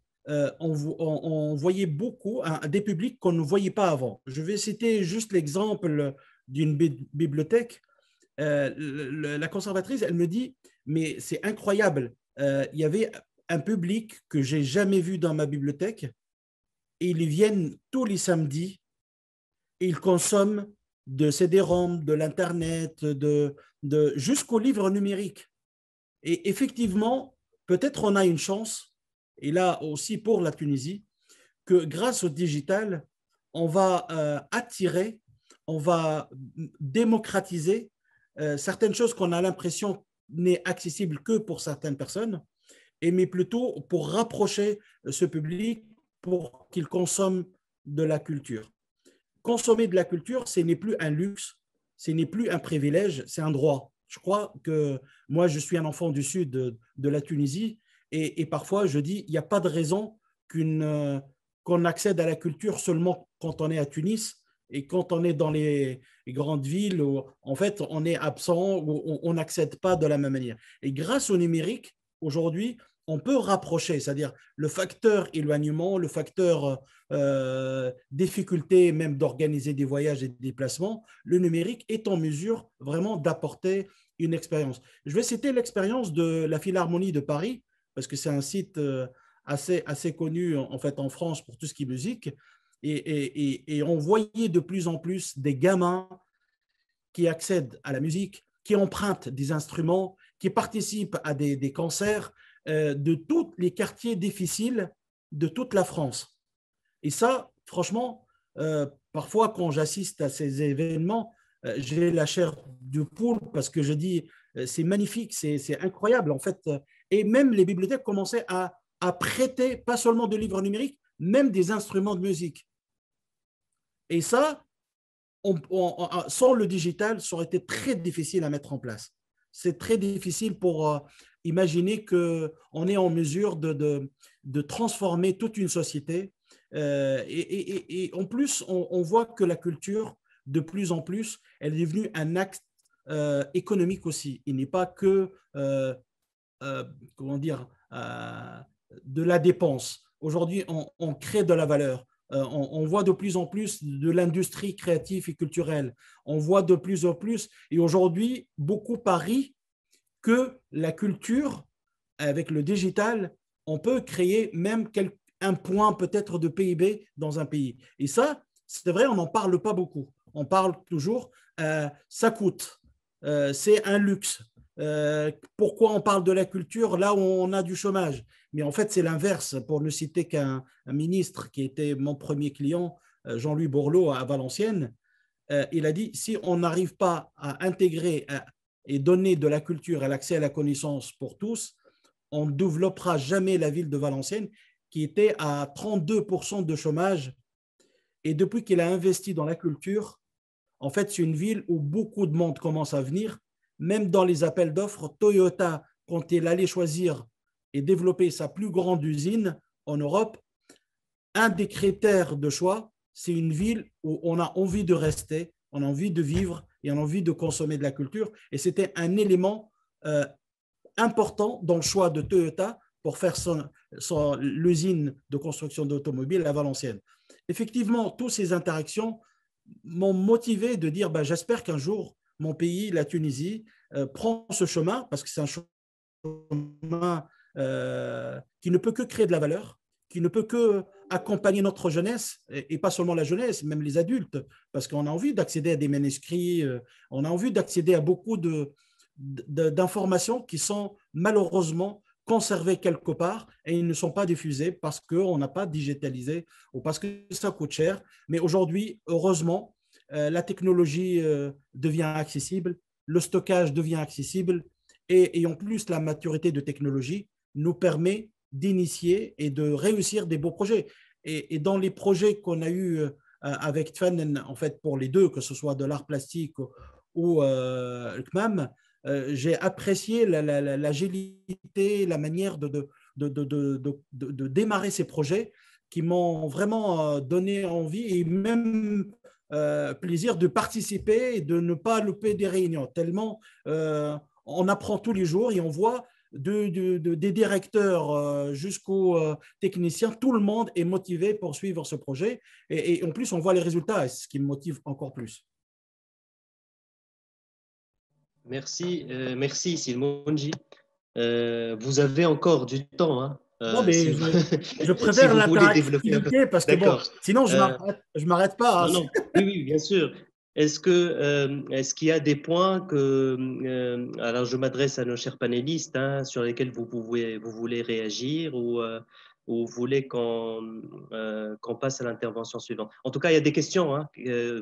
on voyait beaucoup des publics qu'on ne voyait pas avant. Je vais citer juste l'exemple d'une bibliothèque. La conservatrice, elle me dit, mais c'est incroyable, il y avait un public que j'ai jamais vu dans ma bibliothèque et ils viennent tous les samedis et ils consomment de CD-ROM, de l'Internet, jusqu'aux livres numériques. Et effectivement, peut-être on a une chance, et là aussi pour la Tunisie, que grâce au digital, on va attirer, on va démocratiser certaines choses qu'on a l'impression n'est accessible que pour certaines personnes, mais plutôt pour rapprocher ce public pour qu'il consomme de la culture. Consommer de la culture, ce n'est plus un luxe, ce n'est plus un privilège, c'est un droit. Je crois que moi, je suis un enfant du sud de la Tunisie et parfois, je dis, il n'y a pas de raison qu'on accède à la culture seulement quand on est à Tunis et quand on est dans les grandes villes où, en fait, on est absent ou on n'accède pas de la même manière. Et grâce au numérique, aujourd'hui, on peut rapprocher, c'est-à-dire le facteur éloignement, le facteur difficulté même d'organiser des voyages et des déplacements, le numérique est en mesure vraiment d'apporter une expérience. Je vais citer l'expérience de la Philharmonie de Paris, parce que c'est un site assez connu en fait en France pour tout ce qui est musique, et on voyait de plus en plus des gamins qui accèdent à la musique, qui empruntent des instruments, qui participent à des concerts de tous les quartiers difficiles de toute la France. Et ça, franchement, parfois quand j'assiste à ces événements, j'ai la chair de poule parce que je dis, c'est magnifique, c'est incroyable en fait. Et même les bibliothèques commençaient à prêter, pas seulement de livres numériques, même des instruments de musique. Et ça, sans le digital, ça aurait été très difficile à mettre en place. C'est très difficile pour imaginer qu'on est en mesure de transformer toute une société. Et en plus, on voit que la culture, de plus en plus, elle est devenue un acte économique aussi. Il n'est pas que, comment dire, de la dépense. Aujourd'hui, on crée de la valeur. On voit de plus en plus de l'industrie créative et culturelle. On voit de plus en plus, et aujourd'hui, beaucoup parient que la culture, avec le digital, on peut créer même un point peut-être de PIB dans un pays. Et ça, c'est vrai, on n'en parle pas beaucoup. On parle toujours, ça coûte, c'est un luxe. Pourquoi on parle de la culture là où on a du chômage? Mais en fait, c'est l'inverse. Pour ne citer qu'un ministre qui était mon premier client, Jean-Louis Borloo à Valenciennes, il a dit, si on n'arrive pas à intégrer et donner de la culture et l'accès à la connaissance pour tous, on ne développera jamais la ville de Valenciennes qui était à 32% de chômage. Et depuis qu'il a investi dans la culture, en fait, c'est une ville où beaucoup de monde commence à venir. Même dans les appels d'offres, Toyota, quand il allait choisir et développer sa plus grande usine en Europe, un des critères de choix, c'est une ville où on a envie de rester, on a envie de vivre et on a envie de consommer de la culture. Et c'était un élément important dans le choix de Toyota pour faire l'usine de construction d'automobiles à Valenciennes. Effectivement, toutes ces interactions m'ont motivé de dire j'espère qu'un jour, mon pays, la Tunisie, prend ce chemin, parce que c'est un chemin qui ne peut que créer de la valeur, qui ne peut que accompagner notre jeunesse, et pas seulement la jeunesse, même les adultes, parce qu'on a envie d'accéder à des manuscrits, on a envie d'accéder à beaucoup d'informations qui sont malheureusement conservées quelque part et ils ne sont pas diffusées parce qu'on n'a pas digitalisé ou parce que ça coûte cher. Mais aujourd'hui, heureusement, la technologie devient accessible, le stockage devient accessible et en plus, la maturité de technologie nous permet d'initier et de réussir des beaux projets. Et dans les projets qu'on a eus avec Tfanen, en fait, pour les deux, que ce soit de l'art plastique ou le CMAM, j'ai apprécié l'agilité, la manière de démarrer ces projets qui m'ont vraiment donné envie et même plaisir de participer et de ne pas louper des réunions. Tellement on apprend tous les jours et on voit des directeurs jusqu'aux techniciens, tout le monde est motivé pour suivre ce projet. Et en plus, on voit les résultats, ce qui me motive encore plus. Merci, merci Silmonji. Vous avez encore du temps. Hein. Non, mais Si je si préfère vous voulez développer un peu. l'interactivité parce que bon, sinon je ne m'arrête pas. Non, non, oui, oui, bien sûr. Est-ce qu'il y a des points que, alors je m'adresse à nos chers panélistes, hein, sur lesquels vous voulez réagir ou vous voulez qu'on passe à l'intervention suivante. En tout cas, il y a des questions. Hein,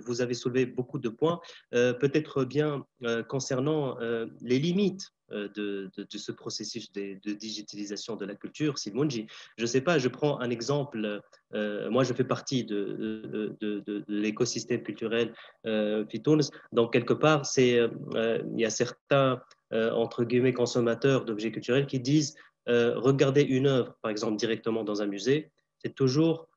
vous avez soulevé beaucoup de points, peut-être bien concernant les limites de ce processus de digitalisation de la culture. Silmonji, je ne sais pas, je prends un exemple. Moi, je fais partie de l'écosystème culturel Fitounes. Donc, quelque part, il y a certains, entre guillemets, consommateurs d'objets culturels qui disent regarder une œuvre, par exemple, directement dans un musée, c'est toujours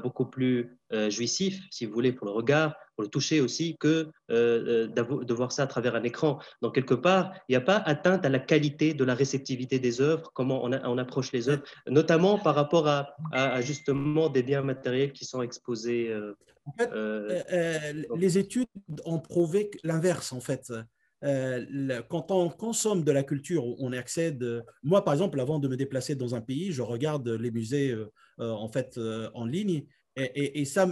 beaucoup plus jouissif, si vous voulez, pour le regard, pour le toucher aussi, que de voir ça à travers un écran. Donc, quelque part, il n'y a pas atteinte à la qualité de la réceptivité des œuvres, comment on approche les œuvres, notamment par rapport à justement des biens matériels qui sont exposés. En fait, les études ont prouvé l'inverse, en fait. Quand on consomme de la culture, on accède. Moi, par exemple, avant de me déplacer dans un pays, je regarde les musées en fait en ligne et ça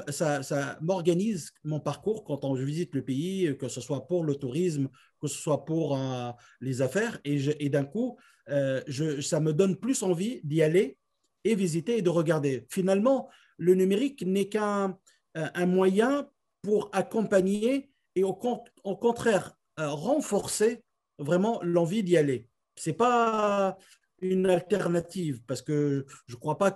m'organise mon parcours quand je visite le pays, que ce soit pour le tourisme, que ce soit pour les affaires. Et d'un coup, ça me donne plus envie d'y aller et visiter et de regarder. Finalement, le numérique n'est qu'un moyen pour accompagner et au contraire renforcer vraiment l'envie d'y aller. Ce n'est pas une alternative parce que je ne crois pas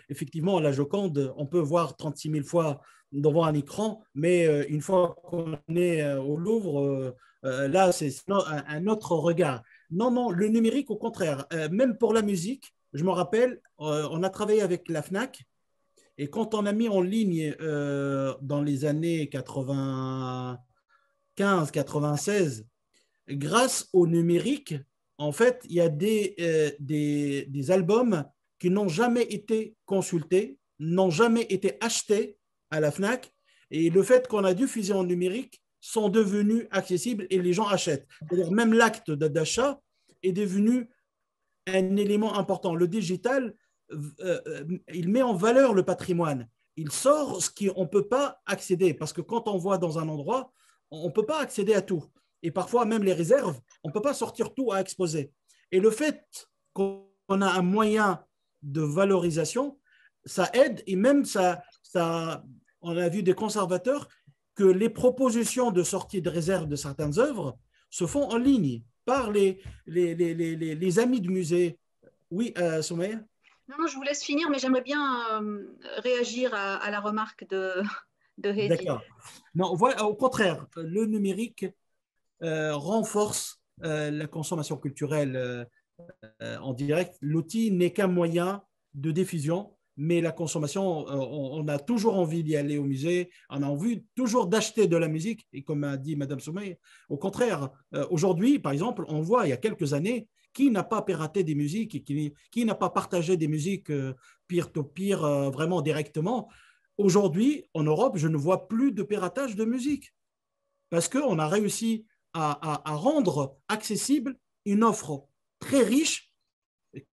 effectivement, la Joconde, on peut voir 36 000 fois devant un écran, mais une fois qu'on est au Louvre, là, c'est un autre regard. Non, non, le numérique, au contraire, même pour la musique, je me rappelle, on a travaillé avec la FNAC et quand on a mis en ligne dans les années 95-96, grâce au numérique, en fait, il y a des albums qui n'ont jamais été consultés, n'ont jamais été achetés à la FNAC. Et le fait qu'on a diffusé en numérique sont devenus accessibles et les gens achètent. C'est-à-dire même l'acte d'achat est devenu un élément important. Le digital, il met en valeur le patrimoine. Il sort ce qu'on ne peut pas accéder. Parce que quand on voit dans un endroit, on ne peut pas accéder à tout. Et parfois, même les réserves, on ne peut pas sortir tout à exposer. Et le fait qu'on a un moyen de valorisation, ça aide. Et même, on a vu des conservateurs que les propositions de sortie de réserve de certaines œuvres se font en ligne par les amis du musée. Oui, Soumaïa? Non, je vous laisse finir, mais j'aimerais bien réagir à la remarque de Hedi. D'accord. Non, voilà, au contraire, le numérique renforce la consommation culturelle en direct. L'outil n'est qu'un moyen de diffusion, mais la consommation, on a toujours envie d'y aller au musée, on a envie toujours d'acheter de la musique. Et comme a dit Madame Soumey, au contraire, aujourd'hui, par exemple, on voit il y a quelques années, qui n'a pas piraté des musiques et qui n'a pas partagé des musiques peer-to-peer vraiment directement. Aujourd'hui, en Europe, je ne vois plus de piratage de musique parce qu'on a réussi à rendre accessible une offre très riche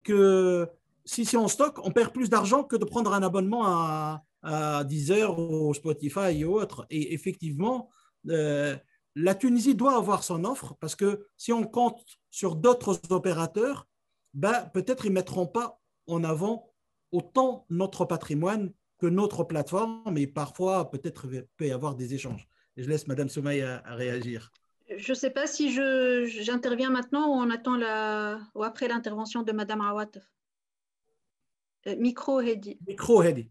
que si on stocke, on perd plus d'argent que de prendre un abonnement à Deezer ou Spotify ou autre. Et effectivement, la Tunisie doit avoir son offre parce que si on compte sur d'autres opérateurs, ben, peut-être ils ne mettront pas en avant autant notre patrimoine que notre plateforme, mais parfois peut-être peut y avoir des échanges. Et je laisse Madame Soumey à réagir. Je ne sais pas si j'interviens maintenant ou on attend ou après l'intervention de Madame Awatef. Micro, Hedi. Micro, Hedi.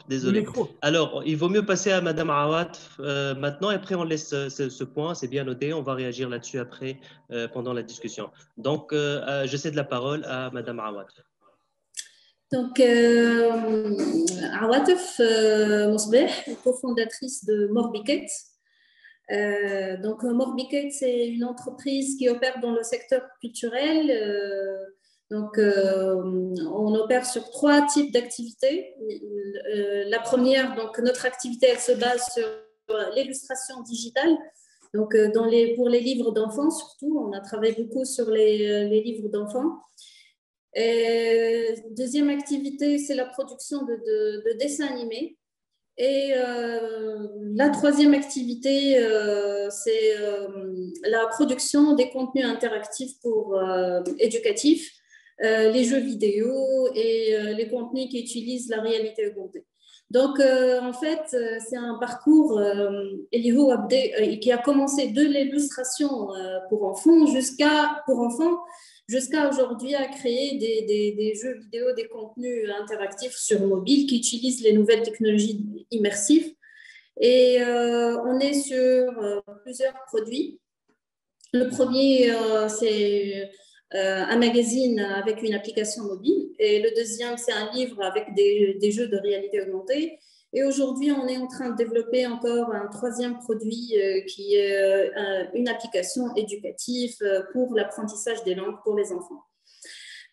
Désolé. Alors, il vaut mieux passer à Madame Awatef maintenant et après on laisse ce point, c'est bien noté, on va réagir là-dessus après pendant la discussion. Donc, je cède la parole à Madame Awatef. Donc, Awatef Mosbeh, cofondatrice de Morbiket. Donc, Morbiket, c'est une entreprise qui opère dans le secteur culturel. Donc, on opère sur 3 types d'activités. La première, donc, notre activité, elle se base sur l'illustration digitale. Donc, pour les livres d'enfants, surtout, on a travaillé beaucoup sur les livres d'enfants. Deuxième activité, c'est la production de dessins animés. Et la troisième activité, c'est la production des contenus interactifs éducatifs, les jeux vidéo et les contenus qui utilisent la réalité augmentée. Donc, en fait, c'est un parcours qui a commencé de l'illustration pour enfants jusqu'à aujourd'hui à créer des jeux vidéo, des contenus interactifs sur mobile qui utilisent les nouvelles technologies immersives. Et on est sur plusieurs produits. Le premier, c'est un magazine avec une application mobile. Et le deuxième, c'est un livre avec des jeux de réalité augmentée. Et aujourd'hui, on est en train de développer encore un troisième produit qui est une application éducative pour l'apprentissage des langues pour les enfants.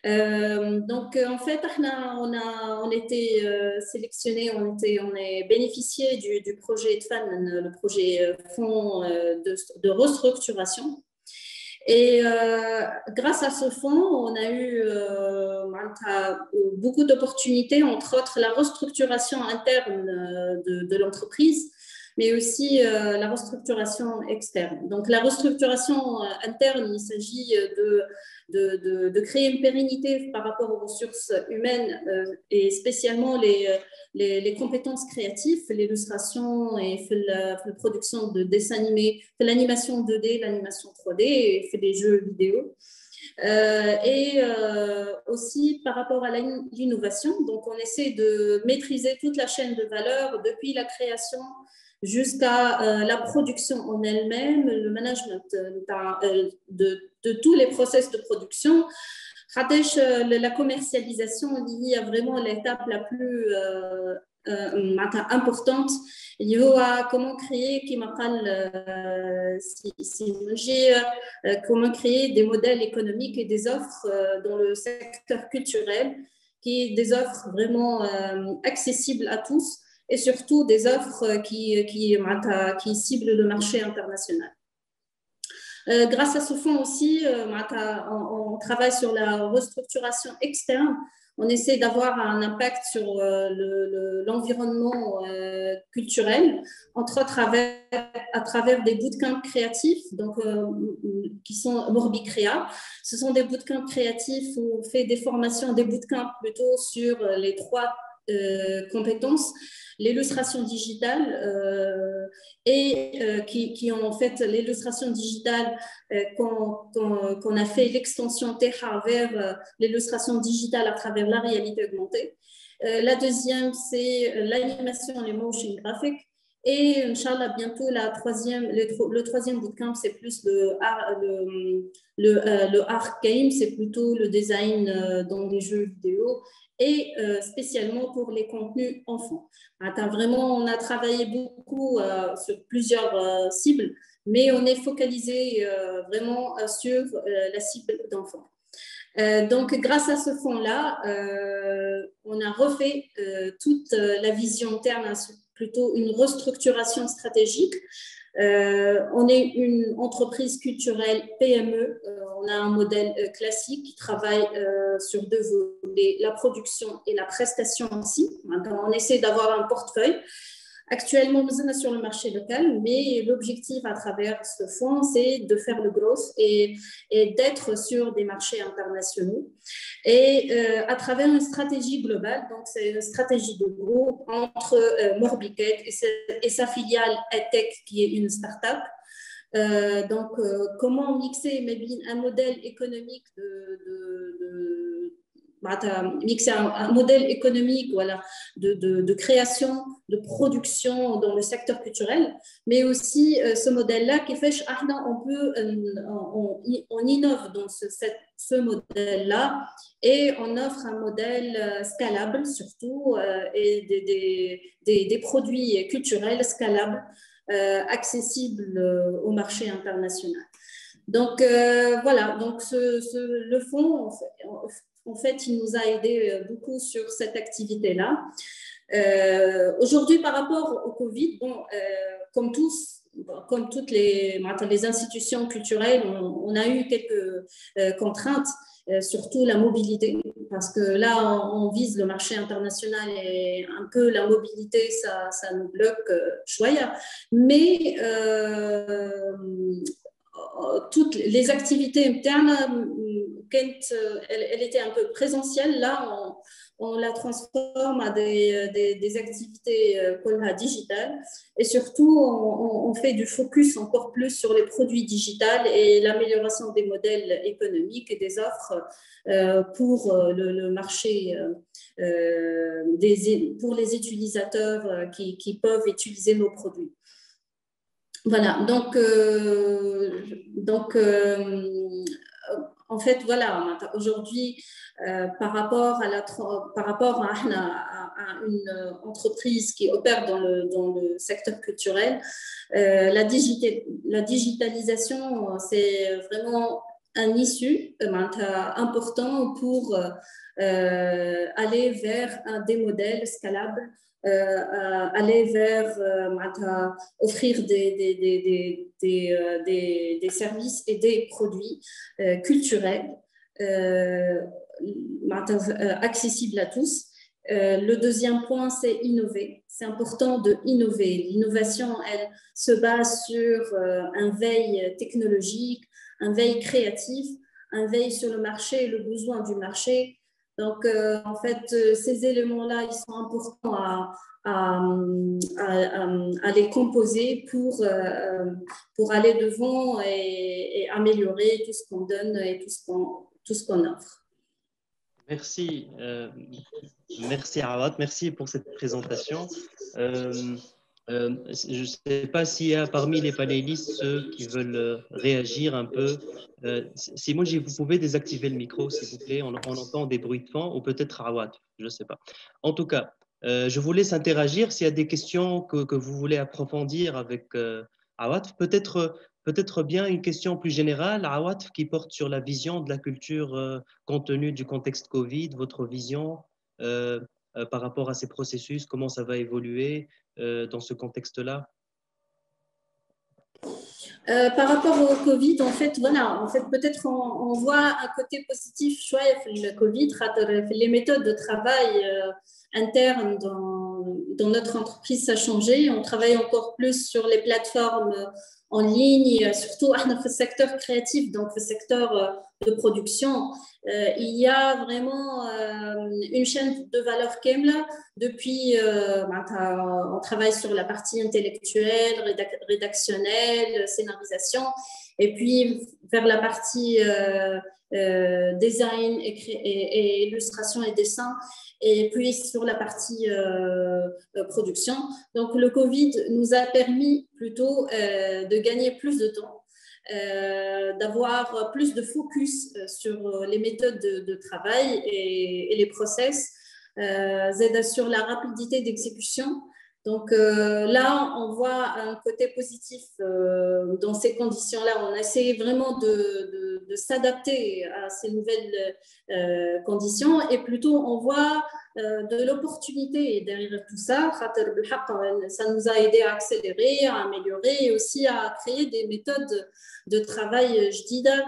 Donc, en fait, on était sélectionnés, on est bénéficié du projet TFAN, le projet fonds de restructuration. Et grâce à ce fonds, on a eu beaucoup d'opportunités, entre autres la restructuration interne de l'entreprise, mais aussi la restructuration externe. Donc, la restructuration interne, il s'agit de créer une pérennité par rapport aux ressources humaines et spécialement les compétences créatives, l'illustration et la production de dessins animés, l'animation 2D, l'animation 3D et fait des jeux vidéo. Et aussi par rapport à l'innovation, donc on essaie de maîtriser toute la chaîne de valeur depuis la création jusqu'à la production en elle-même, le management de tous les process de production. La commercialisation il y a vraiment l'étape la plus importante. Il y a comment créer comment créer des modèles économiques et des offres dans le secteur culturel, qui des offres vraiment accessibles à tous et surtout des offres qui ciblent le marché international. Grâce à ce fonds aussi, on travaille sur la restructuration externe. On essaie d'avoir un impact sur l'environnement culturel, entre autres à travers des bootcamps créatifs, donc, qui sont Morbicréa. Ce sont des bootcamps créatifs où on fait des formations, des bootcamps plutôt sur les 3 compétences, l'illustration digitale qui ont en fait l'illustration digitale qu'on a fait l'extension Teha vers l'illustration digitale à travers la réalité augmentée. La deuxième, c'est l'animation, les motion graphiques. Et Inch'Allah, bientôt, le troisième bootcamp, c'est plus le art game, c'est plutôt le design dans des jeux vidéo et spécialement pour les contenus enfants. Vraiment, on a travaillé beaucoup sur plusieurs cibles, mais on est focalisé vraiment sur la cible d'enfants. Donc, grâce à ce fonds-là, on a refait toute la vision interne, plutôt une restructuration stratégique. On est une entreprise culturelle PME. On a un modèle classique qui travaille sur deux volets, la production et la prestation aussi. On essaie d'avoir un portefeuille. Actuellement, nous sommes sur le marché local, mais l'objectif à travers ce fonds, c'est de faire le growth et d'être sur des marchés internationaux. Et à travers une stratégie globale, donc c'est une stratégie de groupe entre Morbicate et sa filiale EdTech, qui est une start-up. Comment mixer un modèle économique mixer un modèle économique de création, de production dans le secteur culturel, mais aussi ce modèle-là qui fait on innove dans ce modèle-là et on offre un modèle scalable surtout et des produits culturels scalables accessibles au marché international. Donc voilà, donc le fonds en fait, il nous a aidé beaucoup sur cette activité-là. Aujourd'hui, par rapport au Covid, comme toutes les institutions culturelles, on a eu quelques contraintes, surtout la mobilité, parce que là, on vise le marché international et un peu la mobilité, ça nous bloque choya. Mais toutes les activités internes, elle était un peu présentielle. Là, on la transforme à des activités digitales et surtout, on fait du focus encore plus sur les produits digitales et l'amélioration des modèles économiques et des offres pour le marché, pour les utilisateurs qui peuvent utiliser nos produits. Voilà, donc en fait, voilà, aujourd'hui, par rapport à une entreprise qui opère dans le secteur culturel, la digitalisation, c'est vraiment un issue important pour aller vers des modèles scalables, aller vers offrir des services et des produits culturels accessibles à tous. Le deuxième point, c'est innover. C'est important de innover. L'innovation, elle se base sur un veille technologique, un veille créatif, un veille sur le marché, le besoin du marché. Donc, en fait, ces éléments-là, ils sont importants à les composer pour aller devant et améliorer tout ce qu'on donne et tout ce qu'on offre. Merci. Merci Awad, merci pour cette présentation. Je ne sais pas s'il y a parmi les panélistes ceux qui veulent réagir un peu. Simon, vous pouvez désactiver le micro, s'il vous plaît. On entend des bruits de fond, ou peut-être Awad, je ne sais pas. En tout cas, je vous laisse interagir. S'il y a des questions que vous voulez approfondir avec Awad, peut-être bien une question plus générale, Awad, qui porte sur la vision de la culture compte tenu du contexte Covid, votre vision par rapport à ces processus, comment ça va évoluer dans ce contexte-là? Par rapport au Covid, en fait, voilà, peut-être on voit un côté positif, le Covid, les méthodes de travail internes dans notre entreprise, ça a changé. On travaille encore plus sur les plateformes en ligne, surtout dans le secteur créatif, donc le secteur de production. Il y a vraiment une chaîne de valeur KEMLA. Depuis, on travaille sur la partie intellectuelle, rédactionnelle, scénarisation, et puis vers la partie design et illustration et dessin, et puis sur la partie production. Donc, le Covid nous a permis plutôt de gagner plus de temps, d'avoir plus de focus sur les méthodes de travail et les process, sur la rapidité d'exécution. Donc là, on voit un côté positif dans ces conditions-là. On essaie vraiment de s'adapter à ces nouvelles conditions, et plutôt on voit de l'opportunité derrière tout ça. Ça nous a aidé à accélérer, à améliorer, et aussi à créer des méthodes de travail jdida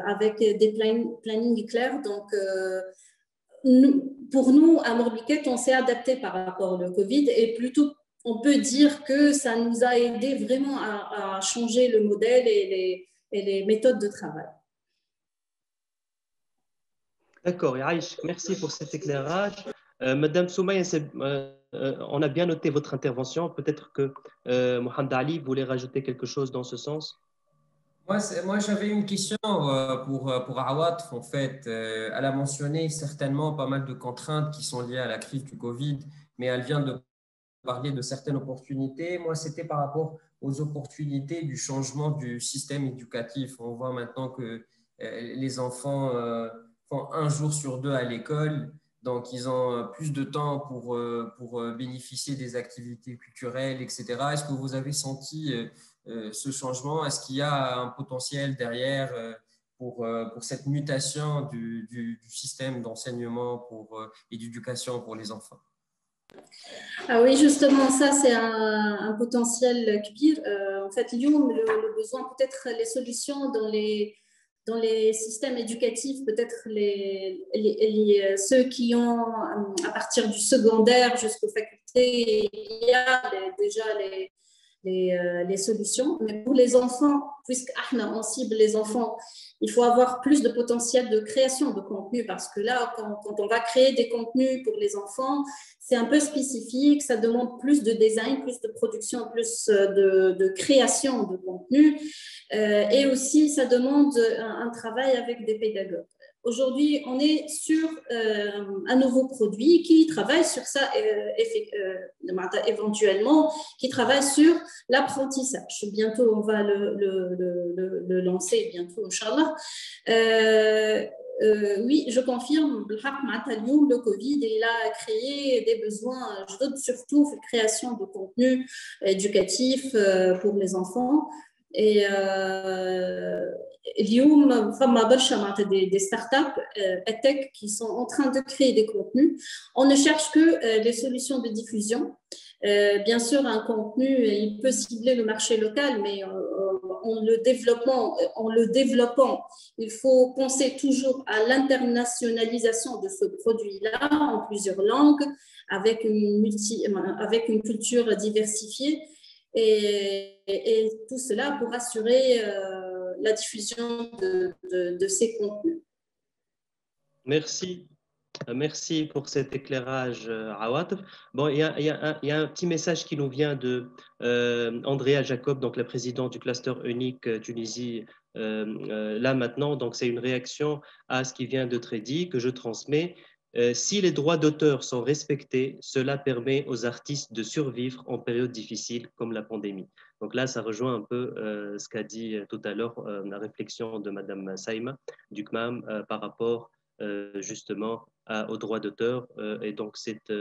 avec des plannings clairs. Donc, pour nous, à Morbiquette, on s'est adapté par rapport au Covid, et plutôt, on peut dire que ça nous a aidé vraiment à changer le modèle et les méthodes de travail. D'accord, Aïch, merci pour cet éclairage. Madame Soumaya, on a bien noté votre intervention. Peut-être que Mohamed Ali voulait rajouter quelque chose dans ce sens. Moi, j'avais une question pour Awatf. En fait, elle a mentionné certainement pas mal de contraintes qui sont liées à la crise du Covid, mais elle vient de parler de certaines opportunités. Moi, c'était par rapport aux opportunités du changement du système éducatif. On voit maintenant que les enfants font 1 jour sur 2 à l'école, donc ils ont plus de temps pour bénéficier des activités culturelles, etc. Est-ce que vous avez senti ce changement? Est-ce qu'il y a un potentiel derrière pour cette mutation du système d'enseignement et d'éducation pour les enfants? Ah oui, justement, ça, c'est un potentiel kbir. En fait, le besoin, peut-être les solutions dans les systèmes éducatifs, peut-être ceux qui ont, à partir du secondaire jusqu'aux facultés, il y a déjà les solutions. Mais pour les enfants, puisqu'on cible les enfants, il faut avoir plus de potentiel de création de contenu, parce que là, quand on va créer des contenus pour les enfants, c'est un peu spécifique, ça demande plus de design, plus de production, plus de création de contenu, et aussi ça demande un travail avec des pédagogues. Aujourd'hui, on est sur un nouveau produit qui travaille sur ça éventuellement, qui travaille sur l'apprentissage. Bientôt, on va le lancer, bientôt, Inch'Allah. Oui, je confirme, le Covid, il a créé des besoins, surtout la création de contenu éducatif pour les enfants. Et اليوم فما برشا des startups tech qui sont en train de créer des contenus. On ne cherche que les solutions de diffusion. Bien sûr, un contenu, il peut cibler le marché local, mais en le développant, il faut penser toujours à l'internationalisation de ce produit-là en plusieurs langues, avec une culture diversifiée. Et tout cela pour assurer la diffusion de ces contenus. Merci pour cet éclairage, Awatf. Bon, il y a un petit message qui nous vient de Andrea Jacob, donc la présidente du cluster unique Tunisie, là maintenant. Donc, c'est une réaction à ce qui vient d'être dit que je transmets. Si les droits d'auteur sont respectés, cela permet aux artistes de survivre en période difficile comme la pandémie. Donc là, ça rejoint un peu ce qu'a dit tout à l'heure la réflexion de Madame Saïma du CMAM par rapport justement aux droits d'auteur. Et donc, cette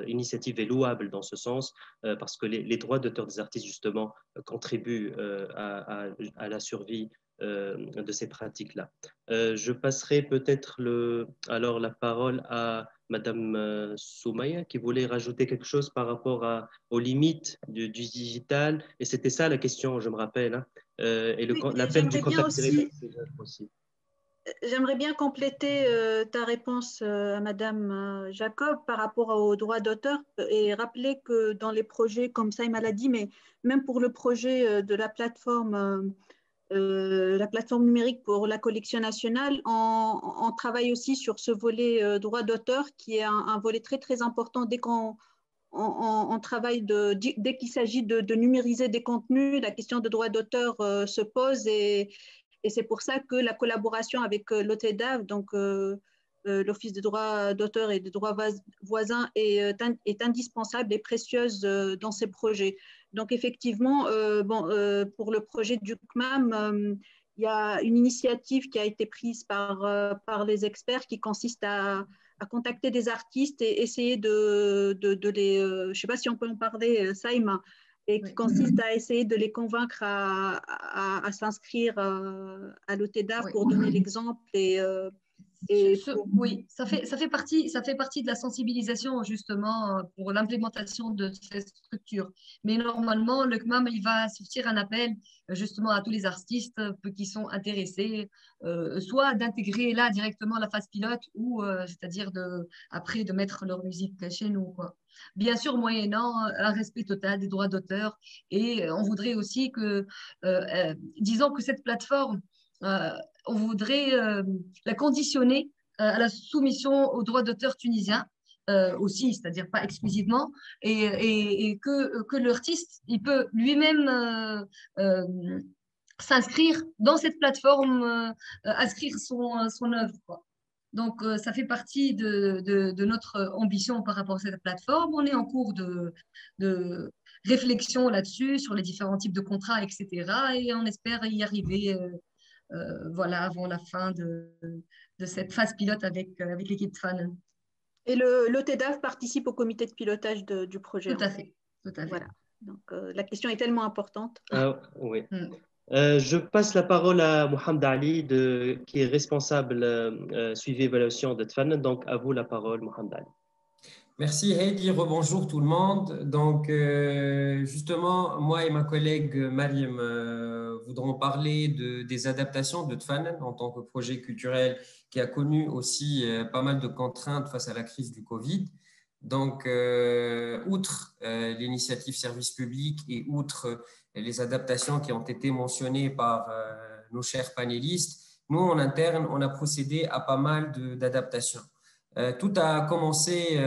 initiative est louable dans ce sens parce que les droits d'auteur des artistes, justement, contribuent à la survie de ces pratiques-là. Je passerai peut-être la parole à Madame Soumaya qui voulait rajouter quelque chose par rapport aux limites du digital. Et c'était ça la question, je me rappelle. Hein, et l'appel du contact aussi. J'aimerais bien compléter ta réponse à Madame Jacob par rapport aux droits d'auteur et rappeler que dans les projets, comme Saïma l'a dit, mais même pour le projet de la plateforme numérique pour la collection nationale, on travaille aussi sur ce volet droit d'auteur qui est un volet très très important dès qu'on travaille dès qu'il s'agit de numériser des contenus, la question de droit d'auteur se pose et c'est pour ça que la collaboration avec l'OTEDAV, donc l'Office des droits d'auteur et des droits voisins, est indispensable et précieuse dans ces projets. Donc effectivement, pour le projet du CMAM, il y a une initiative qui a été prise par les experts qui consiste à contacter des artistes et essayer de les, je ne sais pas si on peut en parler, Saïma, et qui consiste à essayer de les convaincre à s'inscrire à l'OTEDAV pour donner l'exemple Oui, ça fait partie de la sensibilisation justement pour l'implémentation de cette structure. Mais normalement, le CMAM, il va sortir un appel justement à tous les artistes qui sont intéressés, soit d'intégrer là directement la phase pilote ou c'est-à-dire après de mettre leur musique chez nous, quoi. Bien sûr, moyennant un respect total des droits d'auteur. Et on voudrait aussi que, disons que cette plateforme, euh, on voudrait la conditionner à la soumission aux droits d'auteur tunisiens aussi, c'est-à-dire pas exclusivement, et que l'artiste, il peut lui-même s'inscrire dans cette plateforme, inscrire son œuvre, quoi. Donc, ça fait partie de notre ambition par rapport à cette plateforme. On est en cours de réflexion là-dessus, sur les différents types de contrats, etc. Et on espère y arriver voilà, avant la fin de cette phase pilote avec l'équipe de fans. Et l'OTEDAV participe au comité de pilotage du projet. Tout à fait. Tout à fait. Voilà. Donc, la question est tellement importante. Oui. Je passe la parole à Mohamed Ali, qui est responsable suivi évaluation de TFAN. Donc, à vous la parole, Mohamed Ali. Merci Heidi, rebonjour tout le monde. Donc justement, moi et ma collègue Mariam voudrons parler des adaptations de TFAN en tant que projet culturel qui a connu aussi pas mal de contraintes face à la crise du Covid. Donc, outre l'initiative service public et outre les adaptations qui ont été mentionnées par nos chers panélistes, nous en interne, on a procédé à pas mal d'adaptations. Tout a commencé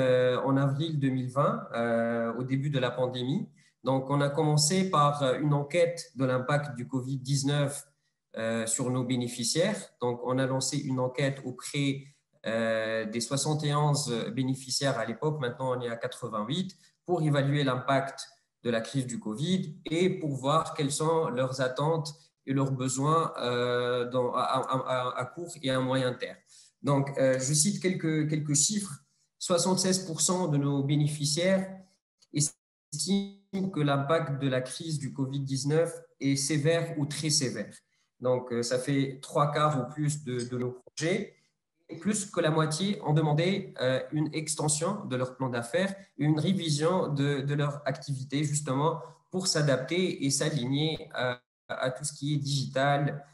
en avril 2020, au début de la pandémie. Donc, on a commencé par une enquête de l'impact du Covid-19 sur nos bénéficiaires. Donc, on a lancé une enquête auprès des 71 bénéficiaires à l'époque. Maintenant, on est à 88 pour évaluer l'impact de la crise du Covid et pour voir quelles sont leurs attentes et leurs besoins à court et à moyen terme. Donc, je cite quelques chiffres. 76% de nos bénéficiaires estiment que l'impact de la crise du Covid-19 est sévère ou très sévère. Donc, ça fait 3/4 ou plus de nos projets. Et plus que la moitié ont demandé une extension de leur plan d'affaires, une révision de leur activité, justement, pour s'adapter et s'aligner à tout ce qui est digital,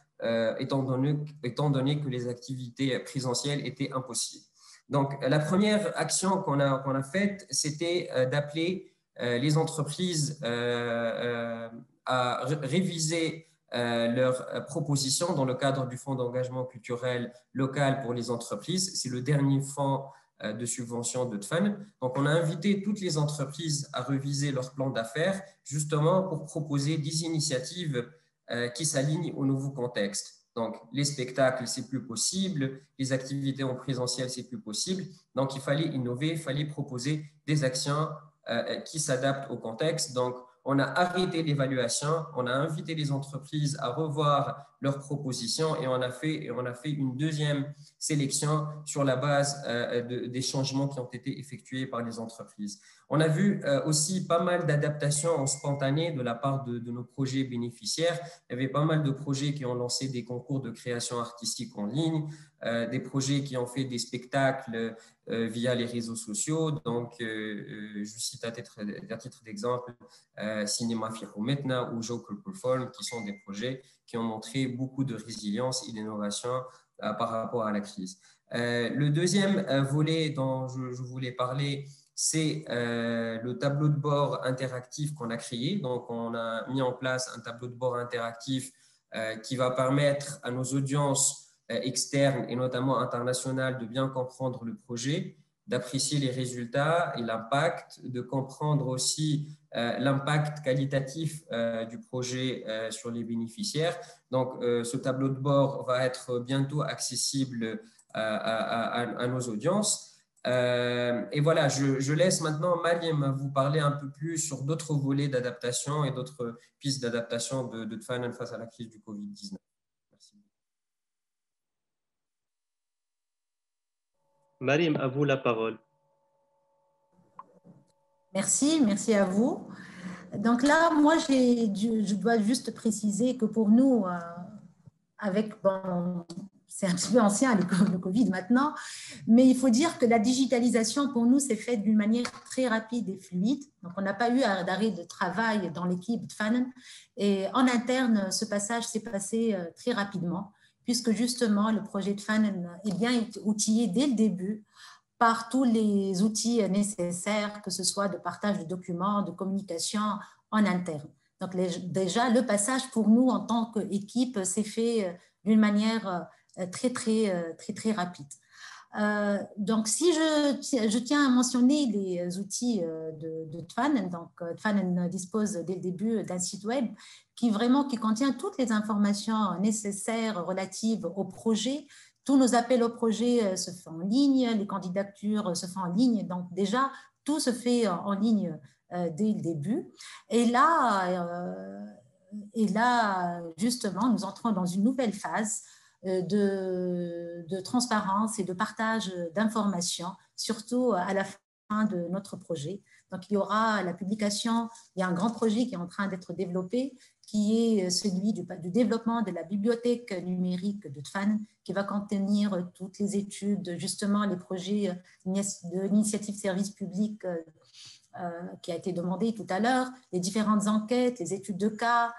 étant donné que les activités présentielles étaient impossibles. Donc, la première action qu'on a faite, c'était d'appeler les entreprises à réviser leurs propositions dans le cadre du Fonds d'engagement culturel local pour les entreprises. C'est le dernier fonds de subvention de TFAN. Donc, on a invité toutes les entreprises à réviser leur plan d'affaires, justement pour proposer des initiatives qui s'alignent au nouveau contexte. Donc, les spectacles, c'est plus possible. Les activités en présentiel, c'est plus possible. Donc, il fallait innover, il fallait proposer des actions qui s'adaptent au contexte. Donc, on a arrêté l'évaluation, on a invité les entreprises à revoir leurs propositions et on a fait une deuxième sélection sur la base des changements qui ont été effectués par les entreprises. On a vu aussi pas mal d'adaptations spontanées de la part de nos projets bénéficiaires. Il y avait pas mal de projets qui ont lancé des concours de création artistique en ligne, des projets qui ont fait des spectacles via les réseaux sociaux. Donc, je cite à titre d'exemple Cinéma Firoumetna ou Joker Perform, qui sont des projets qui ont montré beaucoup de résilience et d'innovation par rapport à la crise. Le deuxième volet dont je voulais parler, c'est le tableau de bord interactif qu'on a créé. Donc, on a mis en place un tableau de bord interactif qui va permettre à nos audiences externes et notamment internationales de bien comprendre le projet, d'apprécier les résultats et l'impact, de comprendre aussi l'impact qualitatif du projet sur les bénéficiaires. Donc, ce tableau de bord va être bientôt accessible à nos audiences. Et voilà, je laisse maintenant Mariam vous parler un peu plus sur d'autres volets d'adaptation et d'autres pistes d'adaptation de Tfanen face à la crise du Covid-19. Merci. Mariam, à vous la parole. Merci à vous. Donc là, moi, je dois juste préciser que pour nous, c'est un petit peu ancien le Covid maintenant, mais il faut dire que la digitalisation pour nous s'est faite d'une manière très rapide et fluide. Donc on n'a pas eu d'arrêt de travail dans l'équipe de Tfanen. Et en interne, ce passage s'est passé très rapidement, puisque justement le projet de Tfanen est bien outillé dès le début par tous les outils nécessaires, que ce soit de partage de documents, de communication en interne. Donc déjà, le passage pour nous en tant qu'équipe s'est fait d'une manière très rapide. Donc, si je tiens à mentionner les outils de Tfanen, donc Tfanen dispose dès le début d'un site web qui contient toutes les informations nécessaires relatives au projet. Tous nos appels au projet se font en ligne, les candidatures se font en ligne, donc déjà, tout se fait en ligne dès le début. Et là, justement, nous entrons dans une nouvelle phase de transparence et de partage d'informations, surtout à la fin de notre projet. Donc, il y aura la publication, il y a un grand projet qui est en train d'être développé, qui est celui du développement de la bibliothèque numérique de Tfanen, qui va contenir toutes les études, justement les projets de l'initiative service public qui a été demandé tout à l'heure, les différentes enquêtes, les études de cas,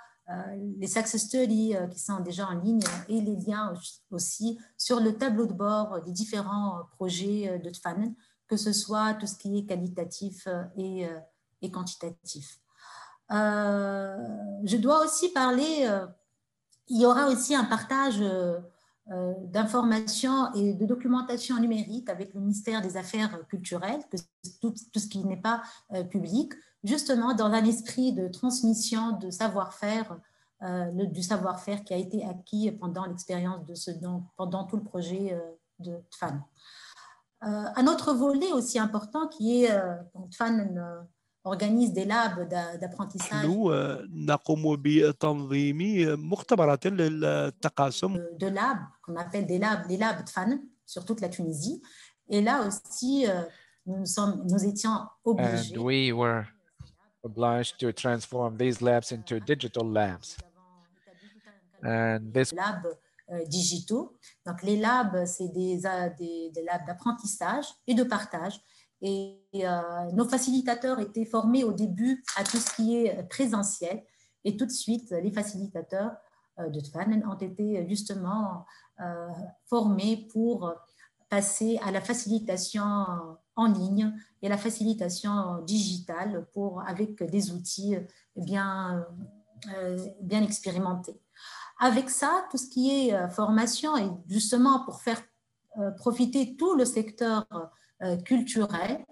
les success studies qui sont déjà en ligne et les liens aussi sur le tableau de bord des différents projets de Tfanen, que ce soit tout ce qui est qualitatif et quantitatif. Je dois aussi parler, il y aura aussi un partage d'informations et de documentation numérique avec le ministère des Affaires culturelles, tout ce qui n'est pas public, justement dans un esprit de transmission de savoir-faire, du savoir-faire qui a été acquis pendant l'expérience pendant tout le projet de Tfanen. Un autre volet aussi important qui est Tfanen organise des labs d'apprentissage de labs qu'on appelle les labs Tfanen sur toute la Tunisie. Et là aussi, nous étions obligés. And we were obliged to transform these labs into digital labs. And this labs digitaux. Donc les labs, c'est des labs d'apprentissage et de partage. Et nos facilitateurs étaient formés au début à tout ce qui est présentiel. Et tout de suite, les facilitateurs de Tfanen ont été justement formés pour passer à la facilitation en ligne et la facilitation digitale avec des outils bien expérimentés. Avec ça, tout ce qui est formation et justement pour faire profiter tout le secteur culturel,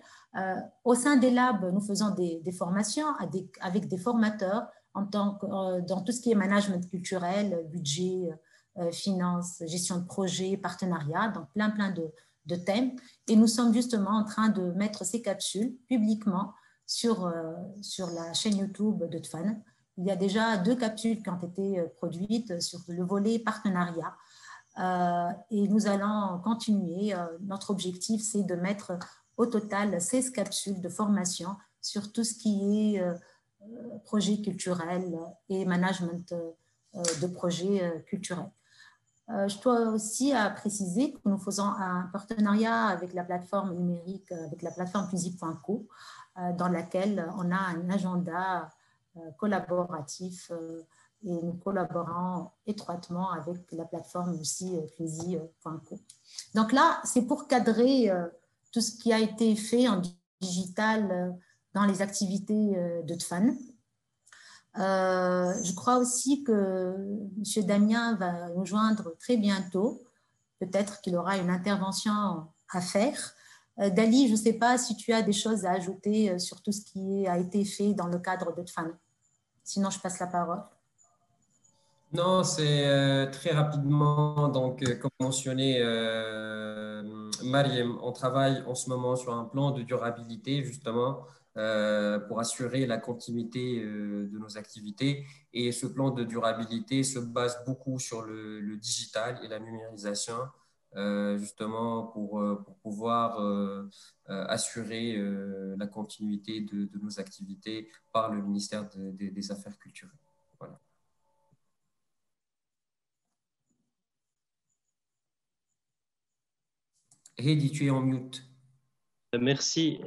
au sein des labs, nous faisons des formations avec des formateurs dans tout ce qui est management culturel, budget, finance, gestion de projet, partenariat, donc plein de thèmes. Et nous sommes justement en train de mettre ces capsules publiquement sur la chaîne YouTube de Tfanen. Il y a déjà 2 capsules qui ont été produites sur le volet partenariat. Et nous allons continuer. Notre objectif, c'est de mettre au total 16 capsules de formation sur tout ce qui est projet culturel et management de projets culturels. Je dois aussi préciser que nous faisons un partenariat avec la plateforme numérique, avec la plateforme Tunisie.co, dans laquelle on a un agenda collaboratif et nous collaborons étroitement avec la plateforme aussi Clézy.co. Donc là, c'est pour cadrer tout ce qui a été fait en digital dans les activités de TFAN. Je crois aussi que M. Damien va nous joindre très bientôt. Peut-être qu'il aura une intervention à faire. Dali, je ne sais pas si tu as des choses à ajouter sur tout ce qui a été fait dans le cadre de TFAN. Sinon, je passe la parole. Non, c'est très rapidement. Donc, comme mentionné, Mariam, on travaille en ce moment sur un plan de durabilité, justement, pour assurer la continuité de nos activités. Et ce plan de durabilité se base beaucoup sur le digital et la numérisation, justement, pour pouvoir assurer la continuité de nos activités par le ministère des Affaires culturelles. Voilà. Heidi, tu es en mute. Merci,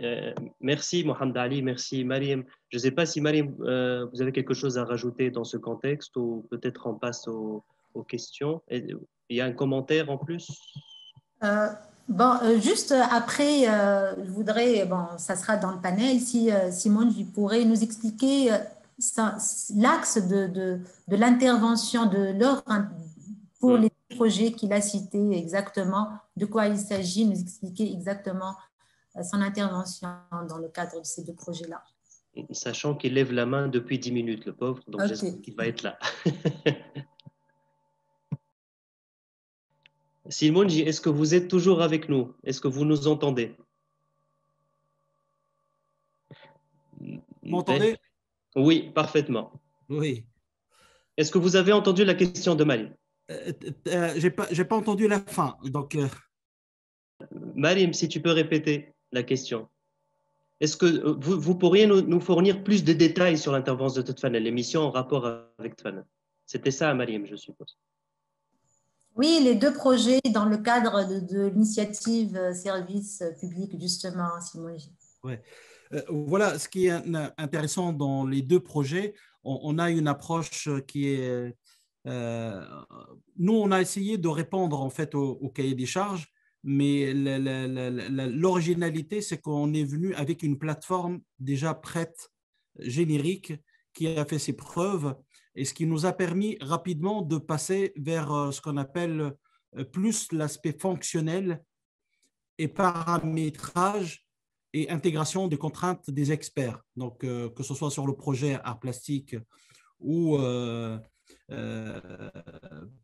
merci Mohamed Ali, merci Mariam. Je ne sais pas si Mariam, vous avez quelque chose à rajouter dans ce contexte ou peut-être on passe aux questions. Il y a un commentaire en plus? Juste après, je voudrais, ça sera dans le panel, si Simone pourrait nous expliquer l'axe de l'intervention de Laure pour les projets qu'il a cités exactement, de quoi il s'agit, nous expliquer exactement son intervention dans le cadre de ces deux projets-là. Sachant qu'il lève la main depuis 10 minutes, le pauvre, donc okay. J'espère qu'il va être là. Simonji, est-ce que vous êtes toujours avec nous? Est-ce que vous nous entendez? Vous m'entendez? Oui, parfaitement. Oui. Est-ce que vous avez entendu la question de Malim? J'ai pas entendu la fin. Donc, Malim, si tu peux répéter la question. Est-ce que vous pourriez nous fournir plus de détails sur l'intervention de TFAN, l'émission en rapport avec TFAN? C'était ça, Malim, je suppose. Oui, les deux projets dans le cadre de l'initiative service public, justement, Simonji. Ouais. Voilà, ce qui est intéressant dans les deux projets, on a une approche qui est… nous, on a essayé de répondre en fait au cahier des charges, mais l'originalité, c'est qu'on est venu avec une plateforme déjà prête, générique, qui a fait ses preuves et ce qui nous a permis rapidement de passer vers ce qu'on appelle plus l'aspect fonctionnel et paramétrage et intégration des contraintes des experts. Donc, que ce soit sur le projet art plastique ou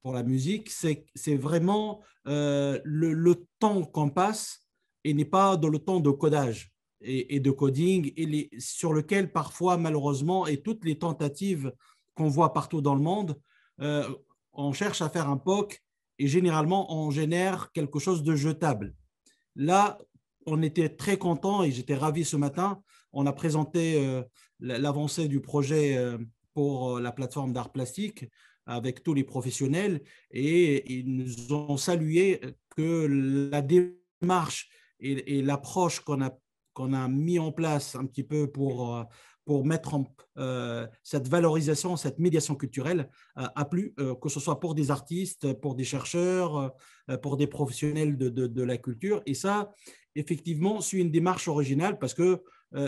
pour la musique, c'est vraiment le temps qu'on passe et n'est pas dans le temps de codage et de coding sur lequel parfois, malheureusement, et toutes les tentatives qu'on voit partout dans le monde, on cherche à faire un POC et généralement, on génère quelque chose de jetable. Là, on était très contents et j'étais ravi ce matin. On a présenté l'avancée du projet pour la plateforme d'art plastique avec tous les professionnels et ils nous ont salué que la démarche et l'approche qu'on a mis en place un petit peu pour mettre en cette valorisation, cette médiation culturelle a plu, que ce soit pour des artistes, pour des chercheurs, pour des professionnels de la culture. Et ça, effectivement, c'est une démarche originale parce que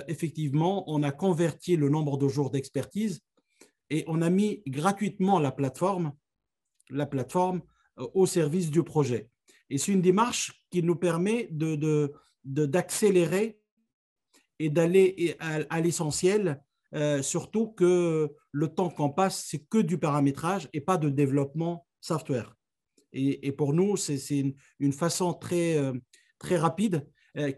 effectivement, on a converti le nombre de jours d'expertise et on a mis gratuitement la plateforme au service du projet. Et c'est une démarche qui nous permet d'accélérer et d'aller à l'essentiel, surtout que le temps qu'on passe, c'est que du paramétrage et pas de développement software. Et pour nous, c'est une façon très rapide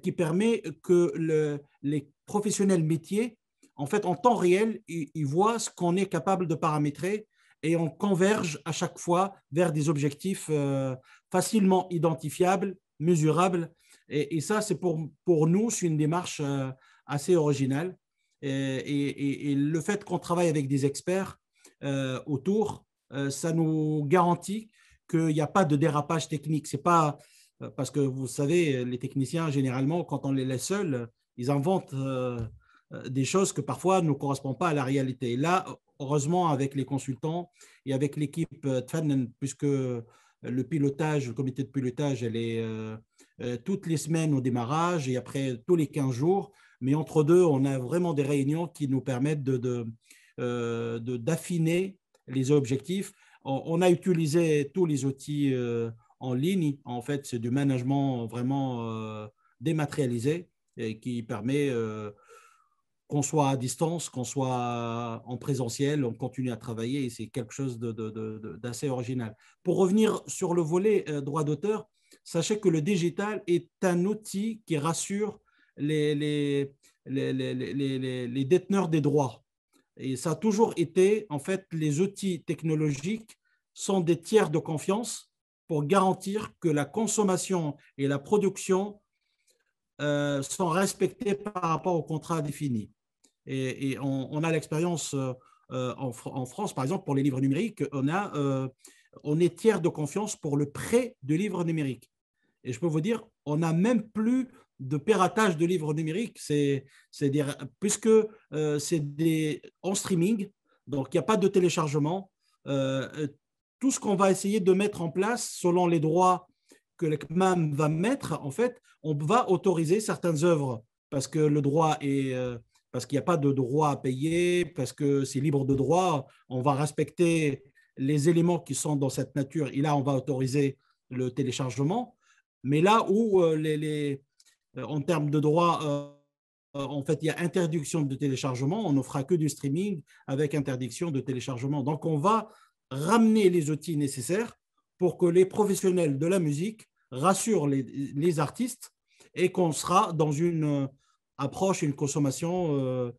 qui permet que les professionnels métiers, en fait, en temps réel, ils voient ce qu'on est capable de paramétrer et on converge à chaque fois vers des objectifs facilement identifiables, mesurables. Et ça, c'est pour nous, c'est une démarche assez originale. Et le fait qu'on travaille avec des experts autour, ça nous garantit qu'il n'y a pas de dérapage technique. C'est pas parce que vous savez, les techniciens, généralement, quand on les laisse seuls, ils inventent des choses que parfois ne correspondent pas à la réalité. Et là, heureusement, avec les consultants et avec l'équipe Tfanen, puisque le pilotage, le comité de pilotage, elle est toutes les semaines au démarrage et après tous les 15 jours. Mais entre deux, on a vraiment des réunions qui nous permettent d'affiner les objectifs. On a utilisé tous les outils en ligne. En fait, c'est du management vraiment dématérialisé et qui permet qu'on soit à distance, qu'on soit en présentiel, on continue à travailler et c'est quelque chose d'assez original. Pour revenir sur le volet droit d'auteur, sachez que le digital est un outil qui rassure les déteneurs des droits. Et ça a toujours été, en fait, les outils technologiques sont des tiers de confiance pour garantir que la consommation et la production sont respectés par rapport au contrat défini. Et on a l'expérience en France, par exemple, pour les livres numériques, on est tiers de confiance pour le prêt de livres numériques. Et je peux vous dire, on n'a même plus de piratage de livres numériques, puisque c'est en streaming, donc il n'y a pas de téléchargement. Tout ce qu'on va essayer de mettre en place selon les droits que le CMAM va mettre, en fait, on va autoriser certaines œuvres parce que le droit est, parce qu'il n'y a pas de droit à payer, parce que c'est libre de droit, on va respecter les éléments qui sont dans cette nature et là, on va autoriser le téléchargement. Mais là où en termes de droit, en fait, il y a interdiction de téléchargement, on ne fera que du streaming avec interdiction de téléchargement. Donc, on va ramener les outils nécessaires pour que les professionnels de la musique rassurent les artistes et qu'on sera dans une approche, une consommation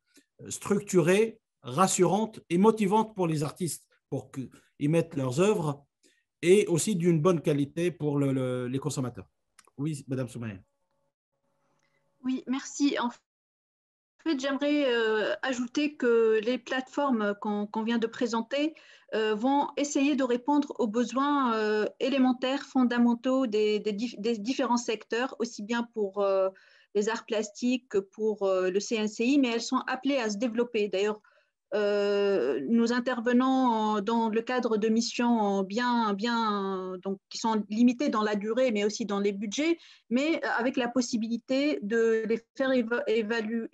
structurée, rassurante et motivante pour les artistes, pour qu'ils mettent leurs œuvres et aussi d'une bonne qualité pour les consommateurs. Oui, Madame Soumaïa. Oui, merci. En fait, j'aimerais ajouter que les plateformes qu'on vient de présenter vont essayer de répondre aux besoins élémentaires, fondamentaux des différents secteurs, aussi bien pour les arts plastiques que pour le CNCI, mais elles sont appelées à se développer. D'ailleurs, nous intervenons dans le cadre de missions donc, qui sont limitées dans la durée, mais aussi dans les budgets, mais avec la possibilité de les faire évoluer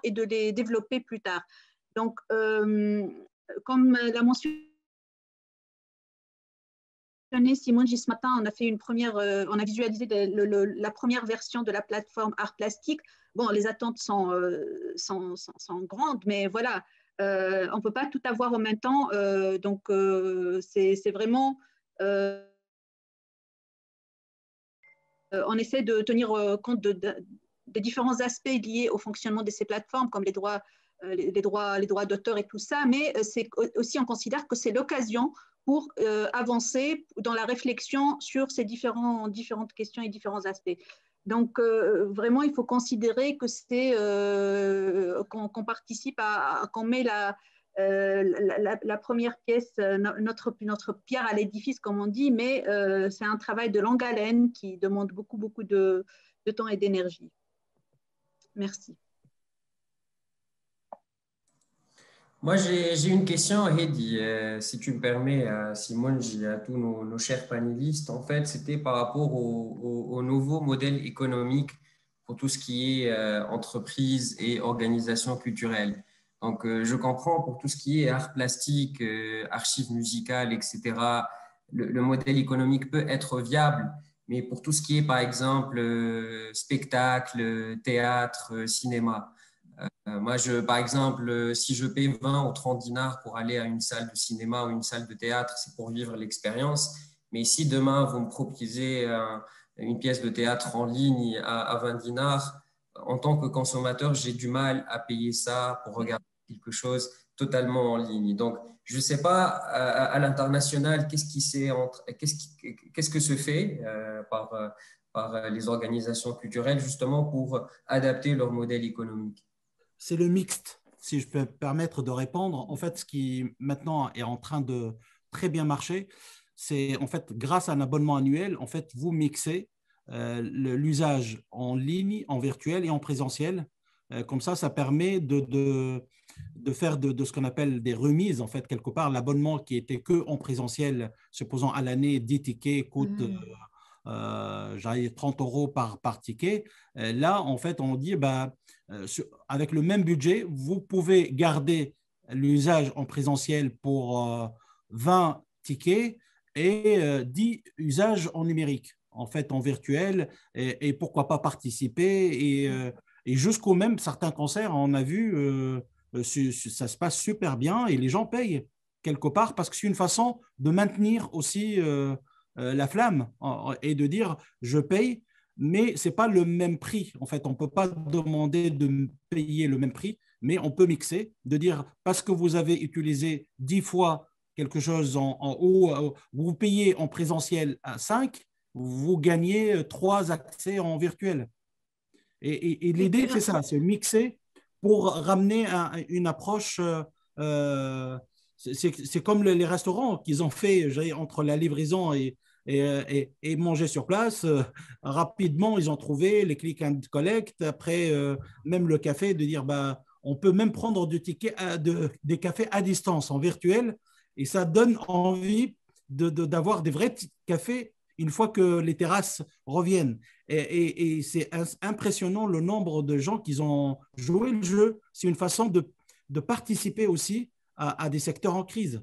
et de les développer plus tard. Donc, comme l'a mentionné Simone ce matin, on a fait on a visualisé la première version de la plateforme Art Plastique. Bon, les attentes sont grandes, mais voilà, on ne peut pas tout avoir en même temps. Donc, c'est vraiment… on essaie de tenir compte des différents aspects liés au fonctionnement de ces plateformes, comme les droits d'auteur et tout ça, mais c'est aussi, on considère que c'est l'occasion pour avancer dans la réflexion sur ces différentes questions et différents aspects. Donc, vraiment, il faut considérer que c'est qu'on participe qu'on met la première pièce, notre pierre à l'édifice, comme on dit, mais c'est un travail de longue haleine qui demande beaucoup de temps et d'énergie. Merci. Moi, j'ai une question, Heidi, si tu me permets, Simone, à tous nos chers panélistes. En fait, c'était par rapport au nouveau modèle économique pour tout ce qui est entreprise et organisation culturelle. Donc, je comprends pour tout ce qui est art plastique, archives musicales, etc., le modèle économique peut être viable, mais pour tout ce qui est, par exemple, spectacle, théâtre, cinéma, moi, par exemple, si je paie 20 ou 30 dinars pour aller à une salle de cinéma ou une salle de théâtre, c'est pour vivre l'expérience. Mais si demain, vous me proposez une pièce de théâtre en ligne à 20 dinars, en tant que consommateur, j'ai du mal à payer ça pour regarder quelque chose totalement en ligne. Donc, je ne sais pas, à l'international, qu'est-ce que se fait par les organisations culturelles justement pour adapter leur modèle économique? C'est le mixte, si je peux me permettre de répondre. En fait, ce qui maintenant est en train de très bien marcher, c'est en fait grâce à un abonnement annuel, en fait, vous mixez l'usage en ligne, en virtuel et en présentiel. Comme ça permet de de faire de ce qu'on appelle des remises, en fait, quelque part, l'abonnement qui était que en présentiel, supposons à l'année, 10 tickets coûtent 30 € par ticket. Là, en fait, on dit, avec le même budget, vous pouvez garder l'usage en présentiel pour 20 tickets et 10 usages en numérique, en fait, en virtuel, et pourquoi pas participer. Et jusqu'au même certains concerts, on a vu, ça se passe super bien et les gens payent quelque part parce que c'est une façon de maintenir aussi la flamme et de dire je paye, mais ce n'est pas le même prix. En fait, on ne peut pas demander de payer le même prix, mais on peut mixer, de dire parce que vous avez utilisé 10 fois quelque chose en haut, vous payez en présentiel à 5, vous gagnez 3 accès en virtuel. Et l'idée, c'est ça, c'est mixer pour ramener une approche. C'est comme les restaurants qu'ils ont fait entre la livraison et manger sur place. Rapidement, ils ont trouvé les click and collect. Après, même le café, de dire on peut même prendre des cafés à distance en virtuel. Et ça donne envie d'avoir des vrais cafés une fois que les terrasses reviennent. Et c'est impressionnant le nombre de gens qui ont joué le jeu. C'est une façon de participer aussi à des secteurs en crise.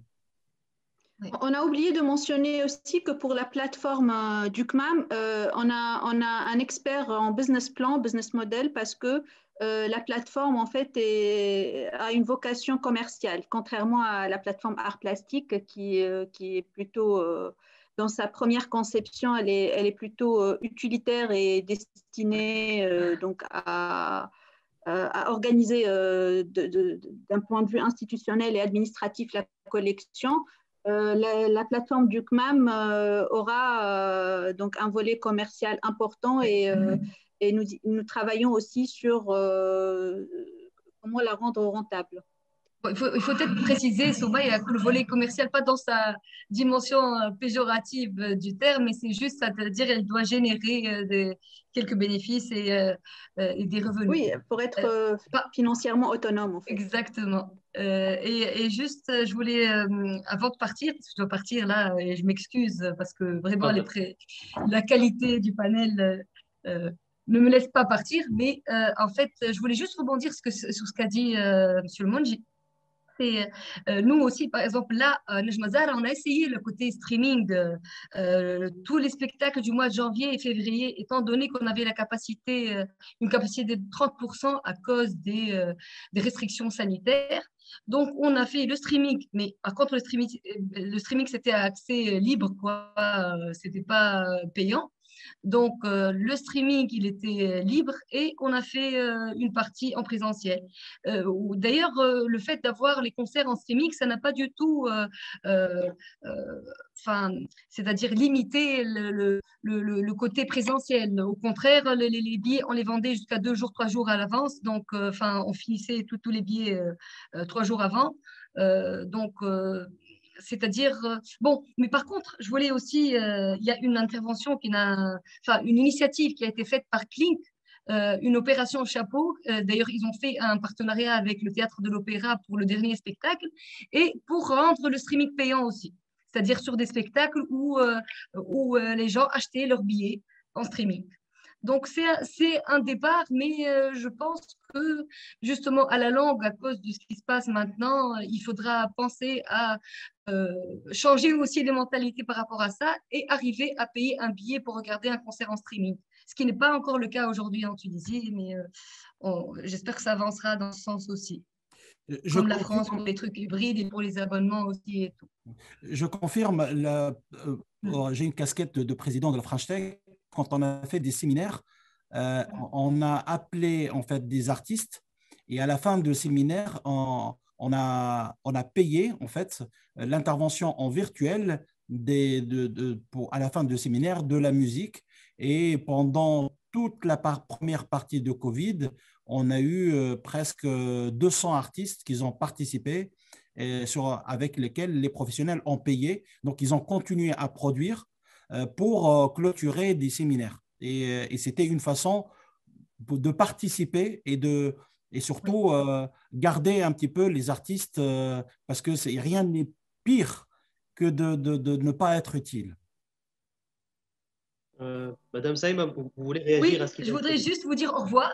On a oublié de mentionner aussi que pour la plateforme du CMAM, on a un expert en business plan, business model, parce que la plateforme en fait a une vocation commerciale, contrairement à la plateforme Art Plastique qui est plutôt dans sa première conception, elle est plutôt utilitaire et destinée donc à organiser d'un point de vue institutionnel et administratif la collection. La plateforme du CMAM aura donc un volet commercial important et nous travaillons aussi sur comment la rendre rentable. Il faut peut-être préciser, Soumaïa, que le volet commercial, pas dans sa dimension péjorative du terme, mais c'est juste, c'est-à-dire qu'elle doit générer quelques bénéfices et des revenus. Oui, pour être financièrement autonome. En fait. Exactement. Et juste, je voulais, avant de partir, parce que je dois partir là, et je m'excuse parce que vraiment la qualité du panel ne me laisse pas partir, mais en fait, je voulais juste rebondir sur ce qu'a dit M. Le Monji. Nous aussi, par exemple, là, Nejmazara, on a essayé le côté streaming, tous les spectacles du mois de janvier et février, étant donné qu'on avait une capacité de 30% à cause des restrictions sanitaires. Donc, on a fait le streaming, mais par contre, le streaming c'était à accès libre, quoi, c'était pas payant. Donc, le streaming, il était libre et on a fait une partie en présentiel. D'ailleurs, le fait d'avoir les concerts en streaming, ça n'a pas du tout, c'est-à-dire limiter le côté présentiel. Au contraire, les billets, on les vendait jusqu'à 2 jours, 3 jours à l'avance. Donc, on finissait tous les billets 3 jours avant. C'est-à-dire, bon, mais par contre, je voulais aussi, il y a une intervention une initiative qui a été faite par Clink, une opération chapeau. D'ailleurs, ils ont fait un partenariat avec le Théâtre de l'Opéra pour le dernier spectacle et pour rendre le streaming payant aussi. C'est-à-dire sur des spectacles où les gens achetaient leurs billets en streaming. Donc, c'est un départ, mais je pense que justement à la longue, à cause de ce qui se passe maintenant, il faudra penser à changer aussi les mentalités par rapport à ça et arriver à payer un billet pour regarder un concert en streaming. Ce qui n'est pas encore le cas aujourd'hui en Tunisie, mais j'espère que ça avancera dans ce sens aussi. Comme la France pour les trucs hybrides et pour les abonnements aussi et tout. Je confirme, j'ai une casquette de président de la French Tech. Quand on a fait des séminaires, on a appelé en fait des artistes et à la fin du séminaire, on a payé en fait l'intervention en virtuel à la fin du séminaire de la musique. Et pendant toute la première partie de Covid, on a eu presque 200 artistes qui ont participé avec lesquels les professionnels ont payé. Donc, ils ont continué à produire pour clôturer des séminaires. Et c'était une façon de participer et de et surtout garder un petit peu les artistes parce que rien n'est pire que de ne pas être utile. Madame Saïma, vous voulez réagir à ce Oui, qu'il je voudrais juste vous dire au revoir.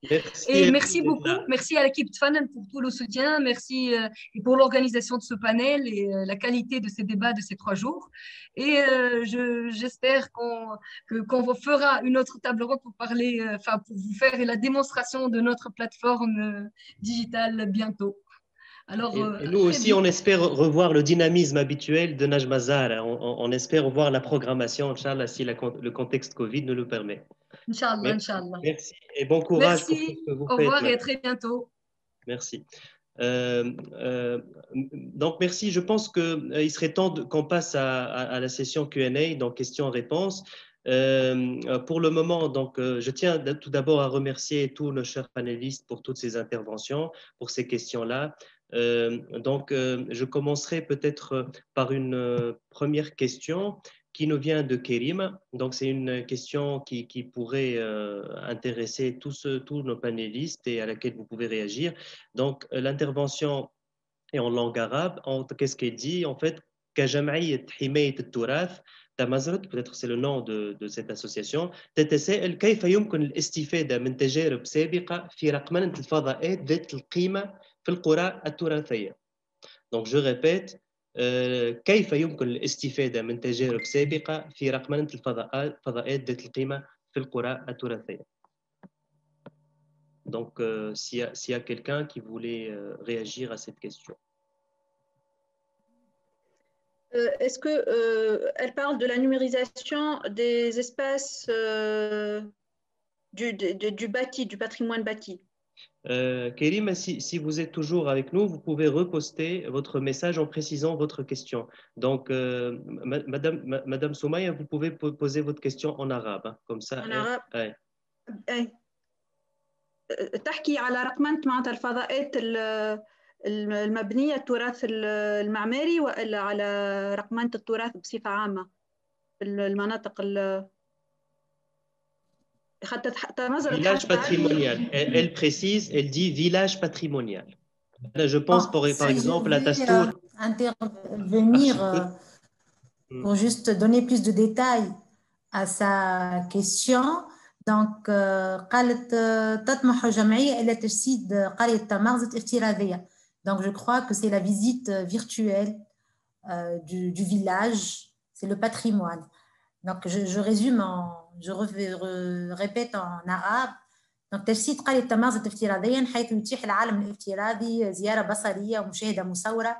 Merci. Et merci beaucoup. Merci à l'équipe de Tfanen pour tout le soutien. Merci et pour l'organisation de ce panel et la qualité de ces débats de ces 3 jours. Et j'espère qu'on vous fera une autre table ronde pour parler, pour vous faire la démonstration de notre plateforme digitale bientôt. Alors, et nous aussi, on espère revoir le dynamisme habituel de Najma Zahra. On espère revoir la programmation, Inch'Allah, si le contexte Covid nous le permet. Inch'Allah, Merci. Inch'Allah. Merci et bon courage pour tout ce que vous faites. Au revoir et à très bientôt. Merci. Donc, merci. Je pense qu'il serait temps qu'on passe à la session Q&A, donc questions-réponses. Pour le moment, donc, je tiens tout d'abord à remercier tous nos chers panélistes pour toutes ces interventions, pour ces questions-là. Je commencerai peut-être par une première question qui nous vient de Kérim. Donc, c'est une question qui pourrait intéresser tous nos panélistes et à laquelle vous pouvez réagir. Donc, l'intervention est en langue arabe. Qu'est-ce qu'elle dit? En fait, كجمعية حماية التراث تمازرت, peut-être c'est le nom de cette association, تتساءل كيف يمكن الاستفادة من تجارب سابقة في رقمنة الفضاءات ذات القيمة في القرى التراثية. Donc, je répète, كيف يمكن الاستفادة من تجارب سابقة في رقمنة الفضاءات ذات القيمة في القرى التراثية. Donc, s'il y a quelqu'un qui voulait réagir à cette question. Est-ce qu'elle parle de la numérisation des espaces du bâti, du patrimoine bâti? Kérim, si vous êtes toujours avec nous, vous pouvez reposter votre message en précisant votre question. Donc, Madame Soumaya, vous pouvez poser votre question en arabe, hein, comme ça. En arabe. تحكي على رقمنة معناتها الفضاءات المبنية التراث المعماري ولا على رقمنة التراث بصفة عامة في المناطق village patrimonial. Elle précise, elle dit village patrimonial. Je pense par exemple à Tastour. Intervenir pour juste donner plus de détails à sa question. Donc, قالت تطمح جمعية إلى تجسيد قرية تمازرت افتراضية. Donc, je crois que c'est la visite virtuelle du village, c'est le patrimoine. Donc, je résume, je répète en arabe. Donc, تجسيد قرية تمازرت افتراضيا حيث يتيح العالم الافتراضي زيارة بصرية ومشاهدة مصورة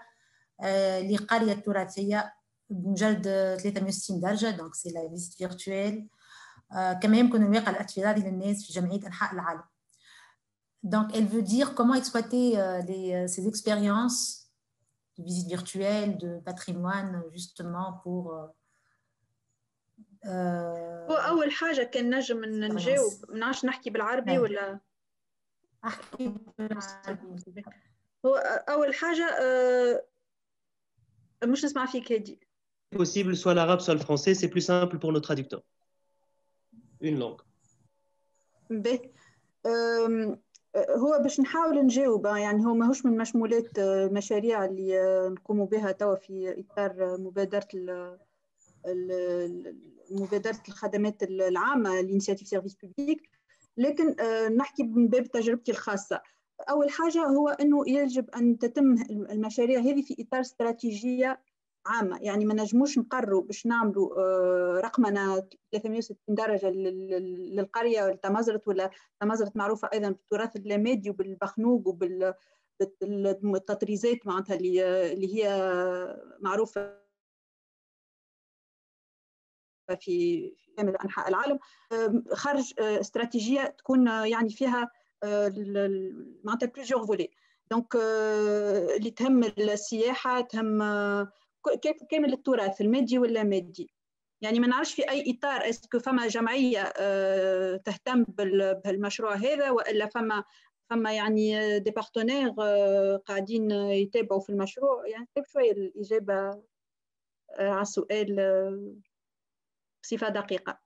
لقرية تراثية بمجرد 360 درجة. Donc, c'est la visite virtuelle. كما يمكن الواقع الافتراضي للناس في جميع أنحاء العالم. Donc, elle veut dire comment exploiter ces expériences de visite virtuelle, de patrimoine, justement pour... أول حاجة كان نجم نجاوب منعرفش نحكي بالعربي ولا أحكي بالعربي. هو أول حاجة مش نسمع فيك هادي. Possible soit l'arabe soit le français, c'est plus simple pour nos traducteurs. Une langue. هو باش نحاول نجاوب يعني هو ماهوش من مشمولات المشاريع اللي نقوموا بها توا في إطار مبادرة الخدمات العامة لإنيشيتيف سيرفيس بوبليك، لكن نحكي من باب تجربتي الخاصة. أول حاجة هو أنه يجب أن تتم المشاريع هذه في إطار استراتيجية عامة، يعني ما نجموش نقرروا باش نعملوا رقمنة 360 درجة للقرية تمازرت، ولا تمازرت معروفة أيضا بالتراث اللامادي وبالبخنوق وبالتطريزات معناتها اللي هي معروفة في كامل أنحاء العالم، خارج استراتيجية تكون يعني فيها معناتها بليزيور فولي. دونك اللي تهم السياحة، تهم كامل التراث المادي ولا مادي. يعني ما نعرفش في أي إطار اسكو فما جمعية تهتم بهالمشروع هذا، وإلا فما يعني دي بارتنير قاعدين يتابعوا في المشروع. يعني شوية الإجابة على السؤال بصفة دقيقة.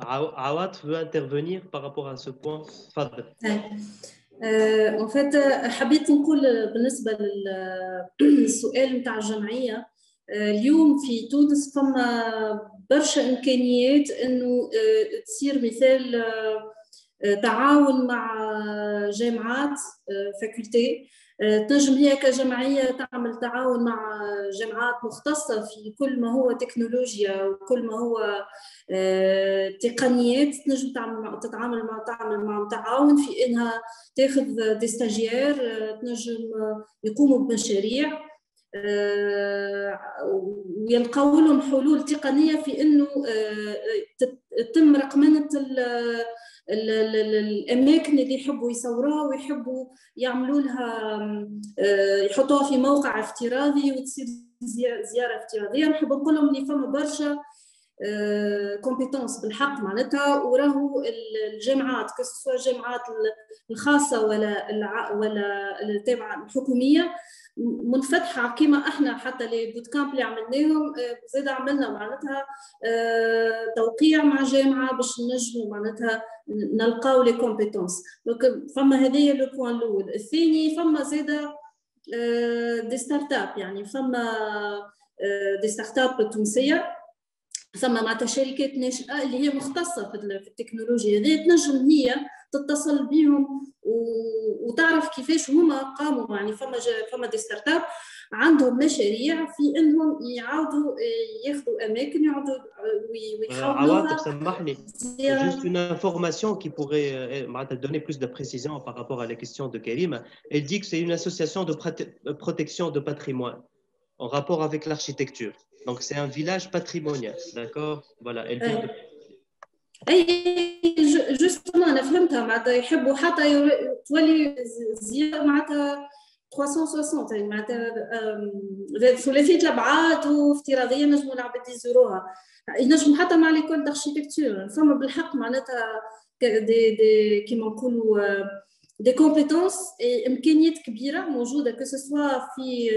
Awad veut intervenir par rapport à ce point. Fadl. En fait حبيت نقول بالنسبة للسؤال متاع الجمعية اليوم في تونس فما برشا إمكانيات إنه تصير مثال تعاون مع جامعات فاكولتي تنجم هي كجمعية تعمل تعاون مع جامعات مختصة في كل ما هو تكنولوجيا وكل ما هو تقنيات تنجم تعمل مع تعاون في إنها تاخذ دي ستاجير تنجم يقوموا بمشاريع ويلقوا لهم حلول تقنية في إنه تتم رقمنة الأماكن اللي يحبوا يصوروها ويحبوا يعملوا لها يحطوها في موقع افتراضي وتصير زيارة افتراضية. نحب نقول لهم اللي فما برشا كومبيتونس بالحق معناتها وراهو الجامعات كسوا الجامعات الخاصة ولا التابعة الحكومية منفتحة كما احنا حتى لي بوت كامب اللي عملناهم زاد عملنا معناتها توقيع مع جامعة باش نجموا معناتها نلقاو لي كومبيتونس. دونك فما هذه لو بوين الاول. الثاني فما زاد دي ستارت اب يعني فما دي ستارت اب تونسية ثم مع شركات ناشئه اللي هي مختصه في التكنولوجيا هذه تنجم هي تتصل بهم وتعرف كيفاش هما قاموا يعني فما دي ستارت اب عندهم مشاريع في انهم يعاودوا ياخذوا اماكن يعاودوا ويحولوها. Awad, سامحني, juste une information qui pourrait donner plus de précision par rapport à la question de Karim. Elle dit que c'est une association de protection de patrimoine en rapport avec l'architecture. Donc, c'est un village patrimonial, d'accord? Voilà, elle vient de... justement, أنا فهمتها معناتها يحبوا حتى تولي زيارة معناتها 360 يعني معناتها ثلاثية الأبعاد وافتراضية نجموا العباد يزوروها ينجموا حتى مع ليكول داركتيكتور فما بالحق معناتها دي كيما نقولوا des compétences et إمكانيات كبيرة موجودة que ce soit في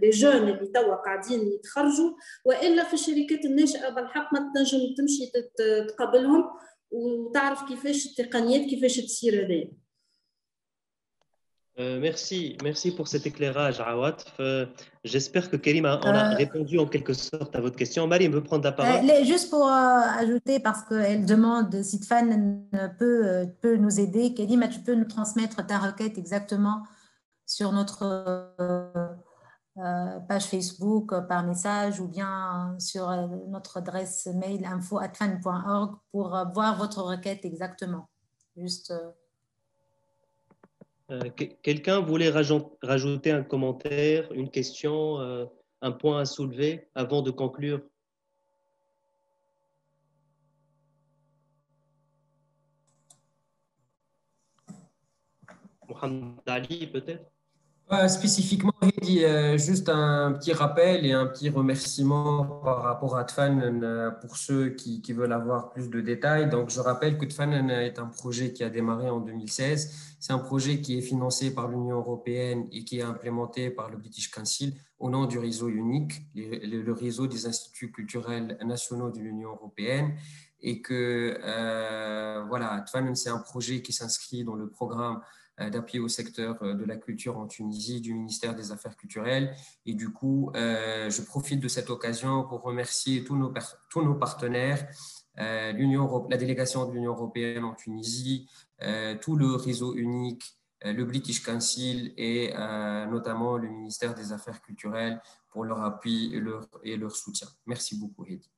les jeunes اللي توا قاعدين يتخرجوا وإلا في الشركات الناشئة بالحق ما تنجم تمشي تقابلهم وتعرف كيفاش التقنيات كيفاش تصير هذه. Merci pour cet éclairage, Awad. J'espère que Karim a répondu en quelque sorte à votre question. Mariam veut prendre la parole. Juste pour ajouter, parce qu'elle demande si Tfan peut nous aider. Karim, tu peux nous transmettre ta requête exactement sur notre page Facebook par message ou bien sur notre adresse mail info@tfan.org pour voir votre requête exactement. Juste... Quelqu'un voulait rajouter un commentaire, une question, un point à soulever avant de conclure? Mohamed Ali, peut-être? Spécifiquement, Hedi, juste un petit rappel et un petit remerciement par rapport à Tfan pour ceux qui veulent avoir plus de détails. Donc, je rappelle que Tfan est un projet qui a démarré en 2016. C'est un projet qui est financé par l'Union européenne et qui est implémenté par le British Council au nom du réseau unique, le réseau des instituts culturels nationaux de l'Union européenne. Et que, voilà, Tfan, c'est un projet qui s'inscrit dans le programme d'appui au secteur de la culture en Tunisie du ministère des Affaires culturelles. Et du coup, je profite de cette occasion pour remercier tous nos partenaires, la délégation de l'Union européenne en Tunisie, tout le réseau unique, le British Council et notamment le ministère des Affaires culturelles pour leur appui et leur soutien. Merci beaucoup, Hedi.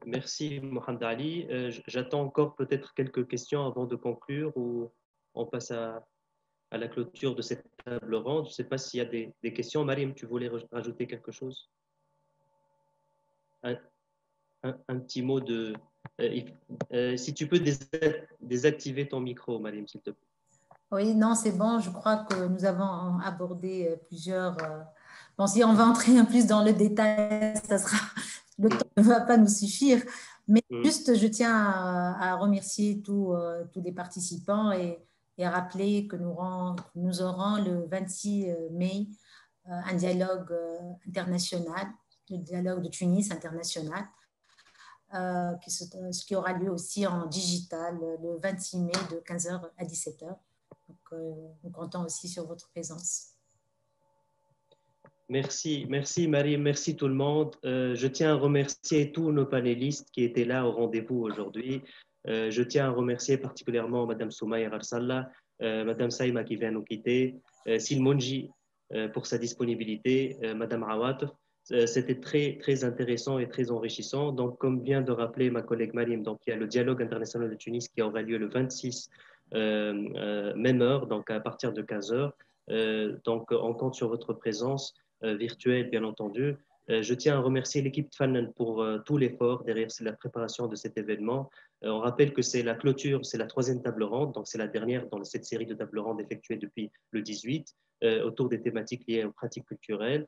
Merci Mohamed Ali. J'attends encore peut-être quelques questions avant de conclure ou on passe à la clôture de cette table ronde. Je ne sais pas s'il y a des questions. Mariam, tu voulais rajouter quelque chose? Un petit mot de... si tu peux désactiver ton micro, Mariam, s'il te plaît. Oui, non, c'est bon. Je crois que nous avons abordé plusieurs... Bon, si on va entrer un plus dans le détail, ça sera... Le temps ne va pas nous suffire, mais juste je tiens à remercier tous les participants et à rappeler que nous aurons le 26 mai un dialogue international, le dialogue de Tunis international, ce qui aura lieu aussi en digital le 26 mai de 15h à 17h. Donc, nous comptons aussi sur votre présence. Merci, merci Marie, merci tout le monde. Je tiens à remercier tous nos panélistes qui étaient là au rendez-vous aujourd'hui. Je tiens à remercier particulièrement Madame Soumaïa Arsalla, Madame Saïma qui vient nous quitter, Silmonji pour sa disponibilité, Madame Awat. C'était très, très intéressant et très enrichissant. Donc, comme vient de rappeler ma collègue Marim, donc il y a le dialogue international de Tunis qui aura lieu le 26, même heure, donc à partir de 15 heures. Donc, on compte sur votre présence virtuelle, bien entendu. Je tiens à remercier l'équipe Tfanen pour tout l'effort derrière la préparation de cet événement. On rappelle que c'est la clôture, c'est la 3e table ronde, donc c'est la dernière dans cette série de tables rondes effectuées depuis le 18 autour des thématiques liées aux pratiques culturelles.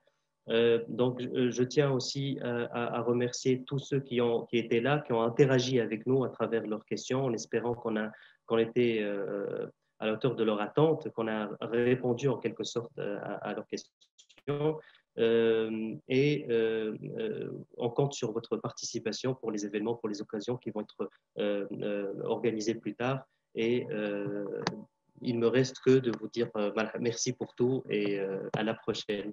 Donc, je tiens aussi à remercier tous ceux qui étaient là, qui ont interagi avec nous à travers leurs questions, en espérant qu'on était à la hauteur de leur attente, qu'on a répondu en quelque sorte à leurs questions. On compte sur votre participation pour les événements, pour les occasions qui vont être organisées plus tard. Et il me reste que de vous dire merci pour tout et à la prochaine.